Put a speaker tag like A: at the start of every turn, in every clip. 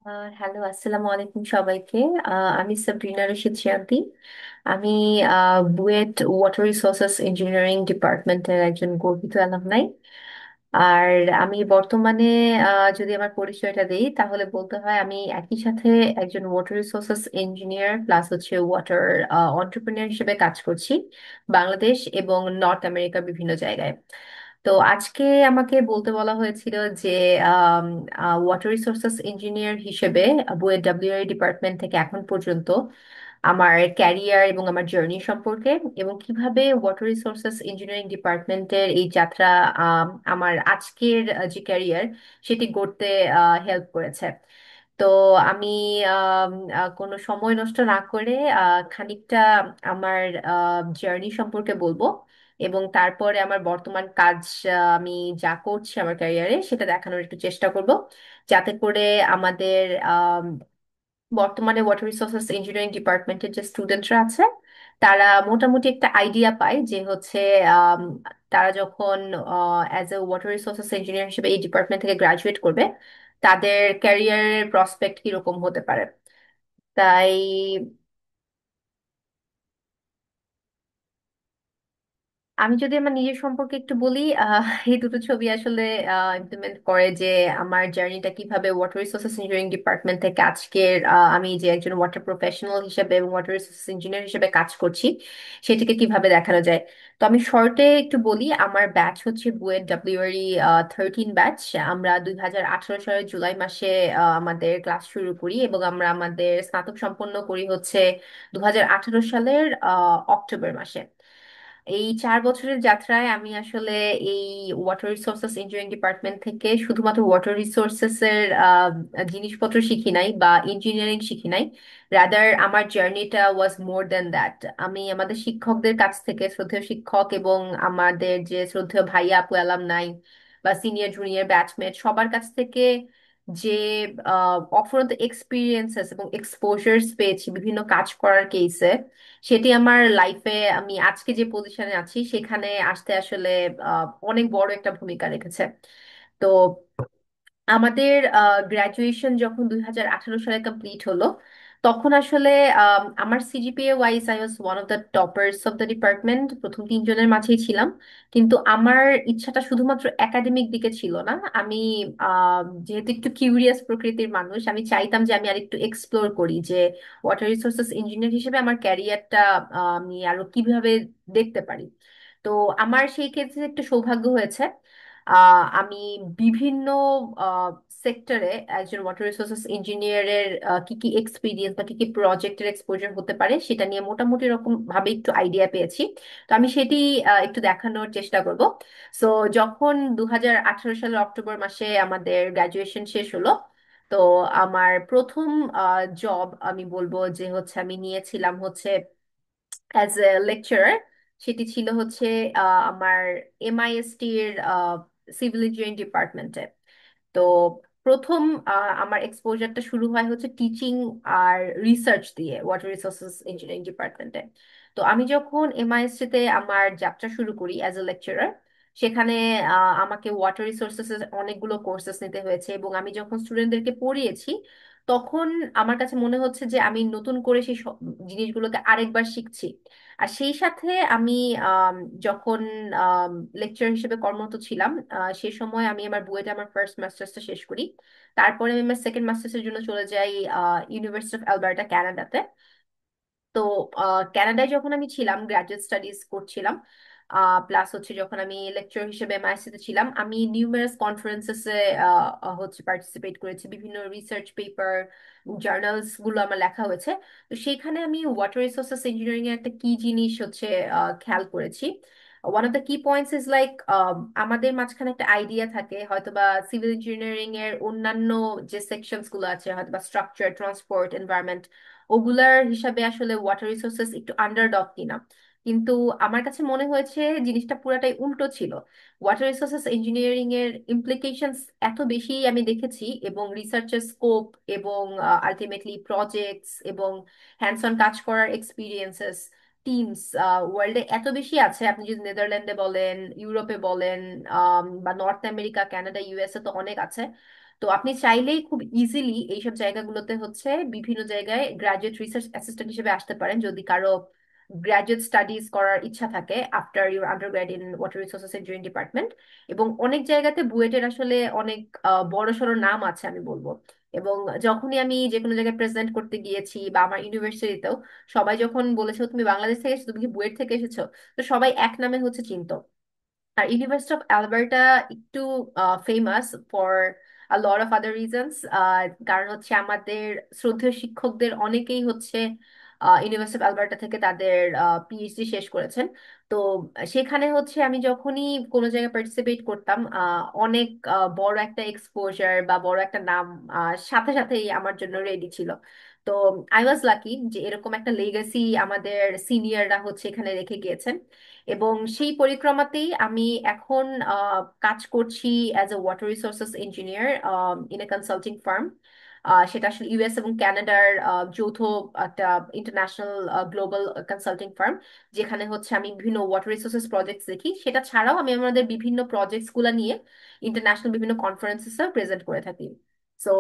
A: Hello, আসসালামু আলাইকুম সবাইকে। আমি সাবরিনা রশিদ শান্তি। আমি বুয়েট ওয়াটার রিসোর্সেস ইঞ্জিনিয়ারিং ডিপার্টমেন্টের একজন গর্বিত অ্যালামনাই। আর আমি বর্তমানে যদি আমার পরিচয়টা দিই তাহলে বলতে হয় আমি একই সাথে একজন ওয়াটার রিসোর্সেস ইঞ্জিনিয়ার প্লাস হচ্ছে ওয়াটার অন্টারপ্রেনিয়র হিসেবে কাজ করছি বাংলাদেশ এবং নর্থ আমেরিকার বিভিন্ন জায়গায়। তো আজকে আমাকে বলতে বলা হয়েছিল যে ওয়াটার রিসোর্সেস ইঞ্জিনিয়ার হিসেবে বুয়েট ডাব্লিউআই ডিপার্টমেন্ট থেকে এখন পর্যন্ত আমার ক্যারিয়ার এবং আমার জার্নি সম্পর্কে এবং কিভাবে ওয়াটার রিসোর্সেস ইঞ্জিনিয়ারিং ডিপার্টমেন্টের এই যাত্রা আমার আজকের যে ক্যারিয়ার সেটি গড়তে হেল্প করেছে। তো আমি কোনো সময় নষ্ট না করে খানিকটা আমার জার্নি সম্পর্কে বলবো এবং তারপরে আমার বর্তমান কাজ আমি যা করছি আমার ক্যারিয়ারে সেটা দেখানোর একটু চেষ্টা করব, যাতে করে আমাদের বর্তমানে ওয়াটার রিসোর্সেস ইঞ্জিনিয়ারিং ডিপার্টমেন্টের যে স্টুডেন্টরা আছে তারা মোটামুটি একটা আইডিয়া পায় যে হচ্ছে আম, তারা যখন as a water resources engineer হিসেবে এই ডিপার্টমেন্ট থেকে গ্রাজুয়েট করবে তাদের ক্যারিয়ারের প্রসপেক্ট কিরকম হতে পারে। তাই আমি যদি আমার নিজের সম্পর্কে একটু বলি, এই দুটো ছবি আসলে ইমপ্লিমেন্ট করে যে আমার জার্নিটা কিভাবে ওয়াটার রিসোর্সেস ইঞ্জিনিয়ারিং ডিপার্টমেন্ট থেকে আজকের আমি যে একজন ওয়াটার প্রফেশনাল হিসেবে এবং ওয়াটার রিসোর্সেস ইঞ্জিনিয়ার হিসেবে কাজ করছি সেটাকে কিভাবে দেখানো যায়। তো আমি শর্টে একটু বলি, আমার ব্যাচ হচ্ছে বুয়েট ডাব্লিউআরই 13 ব্যাচ। আমরা 2018 সালের জুলাই মাসে আমাদের ক্লাস শুরু করি এবং আমরা আমাদের স্নাতক সম্পন্ন করি হচ্ছে 2018 সালের অক্টোবর মাসে। এই 4 বছরের যাত্রায় আমি আসলে এই ওয়াটার রিসোর্সেস ইঞ্জিনিয়ারিং ডিপার্টমেন্ট থেকে শুধুমাত্র ওয়াটার রিসোর্সেস এর জিনিসপত্র শিখি নাই বা ইঞ্জিনিয়ারিং শিখি নাই, রাদার আমার জার্নিটা ওয়াজ মোর দ্যান দ্যাট। আমি আমাদের শিক্ষকদের কাছ থেকে, শ্রদ্ধেয় শিক্ষক এবং আমাদের যে শ্রদ্ধেয় ভাইয়া আপু অ্যালামনাই বা সিনিয়র জুনিয়র ব্যাচমেট সবার কাছ থেকে যে অফুরন্ত এক্সপিরিয়েন্সেস এবং এক্সপোজার্স পেয়েছি বিভিন্ন কাজ করার কেসে, সেটি আমার লাইফে আমি আজকে যে পজিশনে আছি সেখানে আসতে আসলে অনেক বড় একটা ভূমিকা রেখেছে। তো আমাদের গ্রাজুয়েশন যখন 2018 সালে কমপ্লিট হলো তখন আসলে আমার CGPA wise I was one of the toppers of the department, প্রথম 3 জনের মাঝেই ছিলাম। কিন্তু আমার ইচ্ছাটা শুধুমাত্র একাডেমিক দিকে ছিল না। আমি যেহেতু একটু কিউরিয়াস প্রকৃতির মানুষ, আমি চাইতাম যে আমি আরেকটু এক্সপ্লোর করি যে ওয়াটার রিসোর্সেস ইঞ্জিনিয়ার হিসেবে আমার ক্যারিয়ারটা আমি আরো কিভাবে দেখতে পারি। তো আমার সেই ক্ষেত্রে একটু সৌভাগ্য হয়েছে। আমি বিভিন্ন সেক্টরে একজন ওয়াটার রিসোর্সেস ইঞ্জিনিয়ারের কি কি এক্সপিরিয়েন্স বা কি কি প্রজেক্টের এক্সপোজার হতে পারে সেটা নিয়ে মোটামুটি রকম ভাবে একটু আইডিয়া পেয়েছি। তো আমি সেটি একটু দেখানোর চেষ্টা করব। সো যখন 2018 সালের অক্টোবর মাসে আমাদের গ্রাজুয়েশন শেষ হলো, তো আমার প্রথম জব আমি বলবো যে হচ্ছে আমি নিয়েছিলাম হচ্ছে অ্যাজ এ লেকচারার। সেটি ছিল হচ্ছে আমার এমআইএসটি এর সিভিল ইঞ্জিনিয়ারিং ডিপার্টমেন্টে। তো প্রথম আমার এক্সপোজারটা শুরু হয় হচ্ছে টিচিং আর রিসার্চ দিয়ে ওয়াটার রিসোর্সেস ইঞ্জিনিয়ারিং ডিপার্টমেন্টে। তো আমি যখন এমআইএসসি তে আমার যাত্রা শুরু করি অ্যাজ এ লেকচারার, সেখানে আমাকে ওয়াটার রিসোর্সেস অনেকগুলো কোর্সেস নিতে হয়েছে এবং আমি যখন স্টুডেন্টদেরকে পড়িয়েছি তখন আমার কাছে মনে হচ্ছে যে আমি নতুন করে সেই সব জিনিসগুলোকে আরেকবার শিখছি। আর সেই সাথে আমি আম, যখন লেকচার হিসেবে কর্মরত ছিলাম সে সময় আমি আমার বুয়েটে আমার ফার্স্ট মাস্টার্সটা শেষ করি। তারপরে আমি আমার সেকেন্ড মাস্টার্সের জন্য চলে যাই ইউনিভার্সিটি অফ অ্যালবার্টা, কানাডাতে। তো কানাডায় যখন আমি ছিলাম গ্রাজুয়েট স্টাডিজ করছিলাম, প্লাস হচ্ছে যখন আমি লেকচার হিসেবে এমআইএসসি তে ছিলাম, আমি নিউমেরাস কনফারেন্সেসে হচ্ছে পার্টিসিপেট করেছি। বিভিন্ন রিসার্চ পেপার, জার্নালস গুলো আমার লেখা হয়েছে। তো সেইখানে আমি ওয়াটার রিসোর্সেস ইঞ্জিনিয়ারিং এর একটা কি জিনিস হচ্ছে খেয়াল করেছি। ওয়ান অফ দ্য কি পয়েন্টস ইজ লাইক আমাদের মাঝখানে একটা আইডিয়া থাকে হয়তোবা সিভিল ইঞ্জিনিয়ারিং এর অন্যান্য যে সেকশনস গুলো আছে হয়তোবা স্ট্রাকচার, ট্রান্সপোর্ট, এনভায়রনমেন্ট, ওগুলার হিসাবে আসলে ওয়াটার রিসোর্সেস একটু আন্ডারডগ কিনা। কিন্তু আমার কাছে মনে হয়েছে জিনিসটা পুরাটাই উল্টো ছিল। ওয়াটার রিসোর্সেস ইঞ্জিনিয়ারিং এর ইমপ্লিকেশনস এত বেশি আমি দেখেছি এবং রিসার্চের স্কোপ এবং আলটিমেটলি প্রজেক্টস এবং হ্যান্ডস অন কাজ করার এক্সপিরিয়েন্সেস, টিমস ওয়ার্ল্ডে এত বেশি আছে। আপনি যদি নেদারল্যান্ডে বলেন, ইউরোপে বলেন, বা নর্থ আমেরিকা, কানাডা, ইউএসএ তো অনেক আছে। তো তো আপনি চাইলেই খুব ইজিলি এইসব জায়গাগুলোতে হচ্ছে বিভিন্ন জায়গায় গ্রাজুয়েট রিসার্চ অ্যাসিস্ট্যান্ট হিসেবে আসতে পারেন, যদি কারো গ্রাজুয়েট স্টাডিজ করার ইচ্ছা থাকে after your undergrad in water resources engineering department. এবং অনেক জায়গাতে বুয়েটের আসলে অনেক বড় সড়ো নাম আছে আমি বলবো। এবং যখনই আমি যে কোনো জায়গায় প্রেজেন্ট করতে গিয়েছি বা আমার ইউনিভার্সিটিতেও, সবাই যখন বলেছে "ও, তুমি বাংলাদেশ থেকে এসেছো, তুমি কি বুয়েট থেকে এসেছো?" তো সবাই এক নামে হচ্ছে চিনতো। আর ইউনিভার্সিটি অফ অ্যালবার্টা একটু famous for a lot of other reasons. কারণ হচ্ছে আমাদের শ্রদ্ধেয় শিক্ষকদের অনেকেই হচ্ছে ইউনিভার্সিটি অফ অ্যালবার্টা থেকে তাদের পিএইচডি শেষ করেছেন। তো সেখানে হচ্ছে আমি যখনই কোনো জায়গায় পার্টিসিপেট করতাম, অনেক বড় একটা এক্সপোজার বা বড় একটা নাম সাথে সাথেই আমার জন্য রেডি ছিল। তো আই ওয়াজ লাকি যে এরকম একটা লেগাসি আমাদের সিনিয়ররা হচ্ছে এখানে রেখে গিয়েছেন। এবং সেই পরিক্রমাতেই আমি এখন কাজ করছি as a water resources engineer in a consulting farm. সেটা আসলে ইউএস এবং কানাডার যৌথ একটা ইন্টারন্যাশনাল গ্লোবাল কনসাল্টিং ফার্ম, যেখানে হচ্ছে আমি বিভিন্ন ওয়াটার রিসোর্সেস প্রজেক্টস দেখি। সেটা ছাড়াও আমি আমাদের বিভিন্ন প্রজেক্টস গুলা নিয়ে ইন্টারন্যাশনাল বিভিন্ন কনফারেন্সেসও প্রেজেন্ট করে থাকি। সো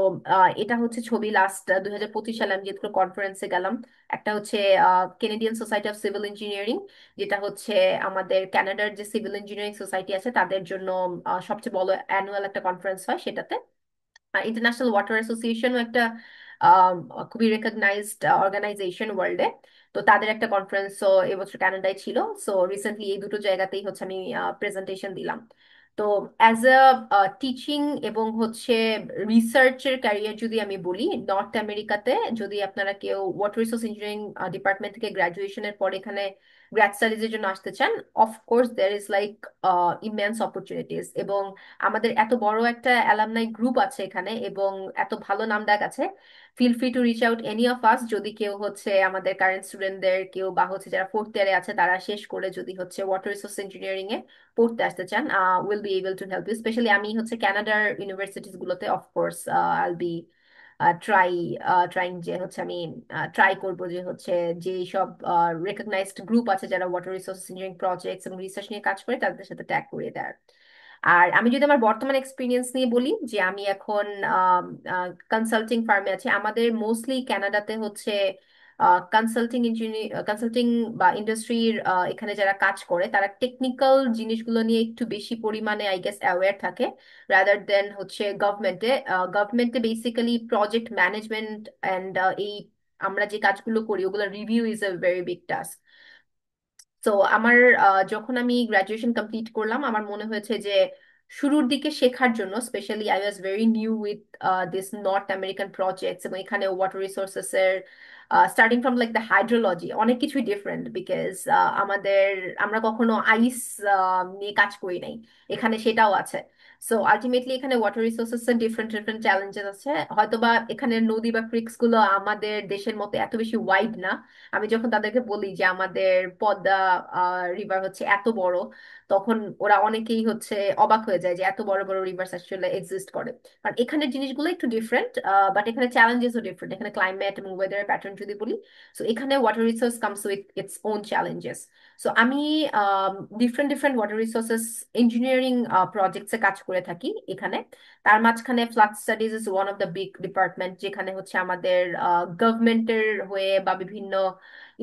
A: এটা হচ্ছে ছবি লাস্ট 2025 সালে আমি যেগুলো কনফারেন্সে গেলাম। একটা হচ্ছে Canadian society of civil engineering, যেটা হচ্ছে আমাদের কানাডার যে সিভিল ইঞ্জিনিয়ারিং সোসাইটি আছে তাদের জন্য সবচেয়ে বড় অ্যানুয়াল একটা কনফারেন্স হয় সেটাতে। ইন্টারন্যাশনাল ওয়াটার অ্যাসোসিয়েশনও একটা আম, খুবই রেকগনাইজড অর্গানাইজেশন ওয়ার্ল্ডে। তো তাদের একটা কনফারেন্সও এবছর কানাডায় ছিল। সো রিসেন্টলি এই দুটো জায়গাতেই হচ্ছে আমি প্রেজেন্টেশন দিলাম। তো অ্যাজ আ টিচিং এবং হচ্ছে রিসার্চের ক্যারিয়ার যদি আমি বলি, নর্থ আমেরিকাতে যদি আপনারা কেউ ওয়াটার রিসোর্স ইঞ্জিনিয়ারিং ডিপার্টমেন্ট থেকে গ্রাজুয়েশনের পর এখানে গ্র্যাড স্টাডিজের জন্য আসতে চান, of course there is like immense opportunities. এবং আমাদের এত বড় একটা অ্যালামনাই গ্রুপ আছে এখানে এবং এত ভালো নাম ডাক আছে। Feel free to reach out any of us, যদি কেউ হচ্ছে আমাদের কারেন্ট স্টুডেন্টদের কেউ বা হচ্ছে যারা ফোর্থ ইয়ারে আছে তারা শেষ করে যদি হচ্ছে ওয়াটার রিসোর্স ইঞ্জিনিয়ারিং এ পড়তে আসতে চান, will be able to help you. Specially আমি হচ্ছে কানাডার ইউনিভার্সিটিস গুলোতে অফকোর্স আইল বি ট্রাই ট্রাইং যে হচ্ছে আমি ট্রাই করবো যে হচ্ছে যে সব রেকগনাইজড গ্রুপ আছে যারা ওয়াটার রিসোর্স ইঞ্জিনিয়ারিং প্রজেক্টস এবং রিসার্চ নিয়ে কাজ করে তাদের সাথে ট্যাগ করিয়ে দেয়। আর আমি যদি আমার বর্তমান এক্সপিরিয়েন্স নিয়ে বলি, যে আমি এখন কনসাল্টিং ফার্মে আছি। আমাদের মোস্টলি কানাডাতে হচ্ছে কনসাল্টিং ইঞ্জিনিয়ার, কনসাল্টিং বা ইন্ডাস্ট্রির এখানে যারা কাজ করে তারা টেকনিক্যাল জিনিসগুলো নিয়ে একটু বেশি পরিমাণে আই গেস অ্যাওয়্যার থাকে, রাদার দেন হচ্ছে গভর্নমেন্টে। গভর্নমেন্টে বেসিক্যালি প্রজেক্ট ম্যানেজমেন্ট অ্যান্ড এই আমরা যে কাজগুলো করি ওগুলো review is a very big task. তো আমার যখন আমি গ্রাজুয়েশন কমপ্লিট করলাম আমার মনে হয়েছে যে শুরুর দিকে শেখার জন্য, specially I was very new with this north American projects এবং এখানে ওয়াটার রিসোর্সেস এর starting from like the hydrology অনেক কিছুই ডিফারেন্ট, বিকজ আমাদের আমরা কখনো আইস নিয়ে কাজ করি নাই, এখানে সেটাও আছে। সো আলটিমেটলি এখানে ওয়াটার রিসোর্সেস এর ডিফারেন্ট ডিফারেন্ট চ্যালেঞ্জেস আছে। হয়তোবা এখানে নদী বা ক্রিকস গুলো আমাদের দেশের মতো এত বেশি ওয়াইড না। আমি যখন তাদেরকে বলি যে আমাদের পদ্মা রিভার হচ্ছে এত বড়, তখন ওরা অনেকেই হচ্ছে অবাক হয়ে যায় যে এত বড় বড় রিভার্স আসলে এক্সিস্ট করে। কারণ এখানে জিনিসগুলো একটু ডিফারেন্ট, বাট এখানে চ্যালেঞ্জেসও ডিফারেন্ট। এখানে ক্লাইমেট এবং ওয়েদারের প্যাটার্ন যদি বলি, সো এখানে water resource comes with its own challenges. So আমি different different water resources engineering প্রজেক্টসে কাজ করে থাকি এখানে। তার মাঝখানে flood studies is one of the big department, যেখানে হচ্ছে আমাদের গভর্নমেন্টের হয়ে বা বিভিন্ন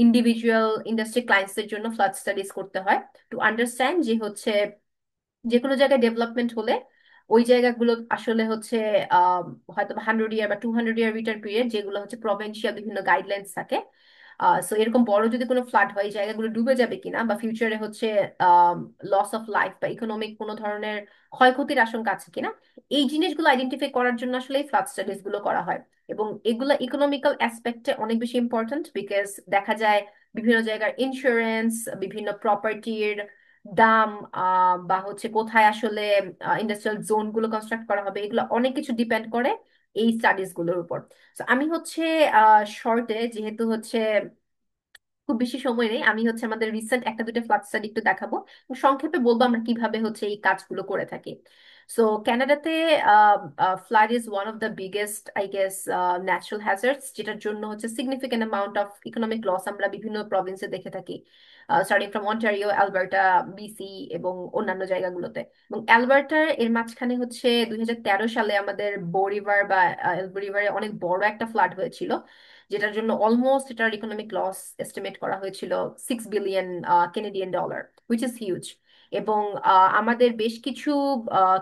A: ইন্ডিভিজুয়াল ইন্ডাস্ট্রি ক্লায়েন্টসদের জন্য ফ্লাড স্টাডিজ করতে হয়, টু আন্ডারস্ট্যান্ড যে হচ্ছে যে কোনো জায়গায় ডেভেলপমেন্ট হলে ওই জায়গাগুলো আসলে হচ্ছে আহ হয়তো 100 ইয়ার বা 200 ইয়ার রিটার্ন পিরিয়ড, যেগুলো হচ্ছে প্রভিন্সিয়াল বিভিন্ন গাইডলাইন্স থাকে। সো এরকম বড় যদি কোনো ফ্লাড হয় এই জায়গাগুলো ডুবে যাবে কিনা বা ফিউচারে হচ্ছে লস অফ লাইফ বা ইকোনমিক কোনো ধরনের ক্ষয়ক্ষতির আশঙ্কা আছে কিনা, এই জিনিসগুলো আইডেন্টিফাই করার জন্য আসলে এই ফ্লাড স্টাডিজ গুলো করা হয়। এবং এগুলো ইকোনমিক্যাল অ্যাসপেক্টে অনেক বেশি ইম্পর্ট্যান্ট, বিকজ দেখা যায় বিভিন্ন জায়গার ইন্স্যুরেন্স, বিভিন্ন প্রপার্টির দাম, বা হচ্ছে কোথায় আসলে ইন্ডাস্ট্রিয়াল জোন গুলো কনস্ট্রাক্ট করা হবে, এগুলো অনেক কিছু ডিপেন্ড করে এই স্টাডিজ গুলোর উপর। তো আমি হচ্ছে শর্টে, যেহেতু হচ্ছে খুব বেশি সময় নেই, আমি হচ্ছে আমাদের রিসেন্ট একটা দুটো ফ্লাড স্টাডি একটু দেখাবো এবং সংক্ষেপে বলবো আমরা কিভাবে হচ্ছে এই কাজগুলো করে থাকি। সো কানাডাতে flood is one of the biggest I guess natural hazards, যেটার জন্য হচ্ছে significant amount of economic loss আমরা বিভিন্ন প্রভিন্সে দেখে থাকি, starting from Ontario, Alberta, BC এবং অন্যান্য জায়গাগুলোতে। এবং অ্যালবার্টার এর মাঝখানে হচ্ছে 2013 সালে আমাদের বো রিভার বা এলবো রিভারে অনেক বড় একটা ফ্লাড হয়েছিল, যেটার জন্য অলমোস্ট এটার ইকোনমিক লস এস্টিমেট করা হয়েছিল $6 billion Canadian dollar, which is huge. এবং আমাদের বেশ কিছু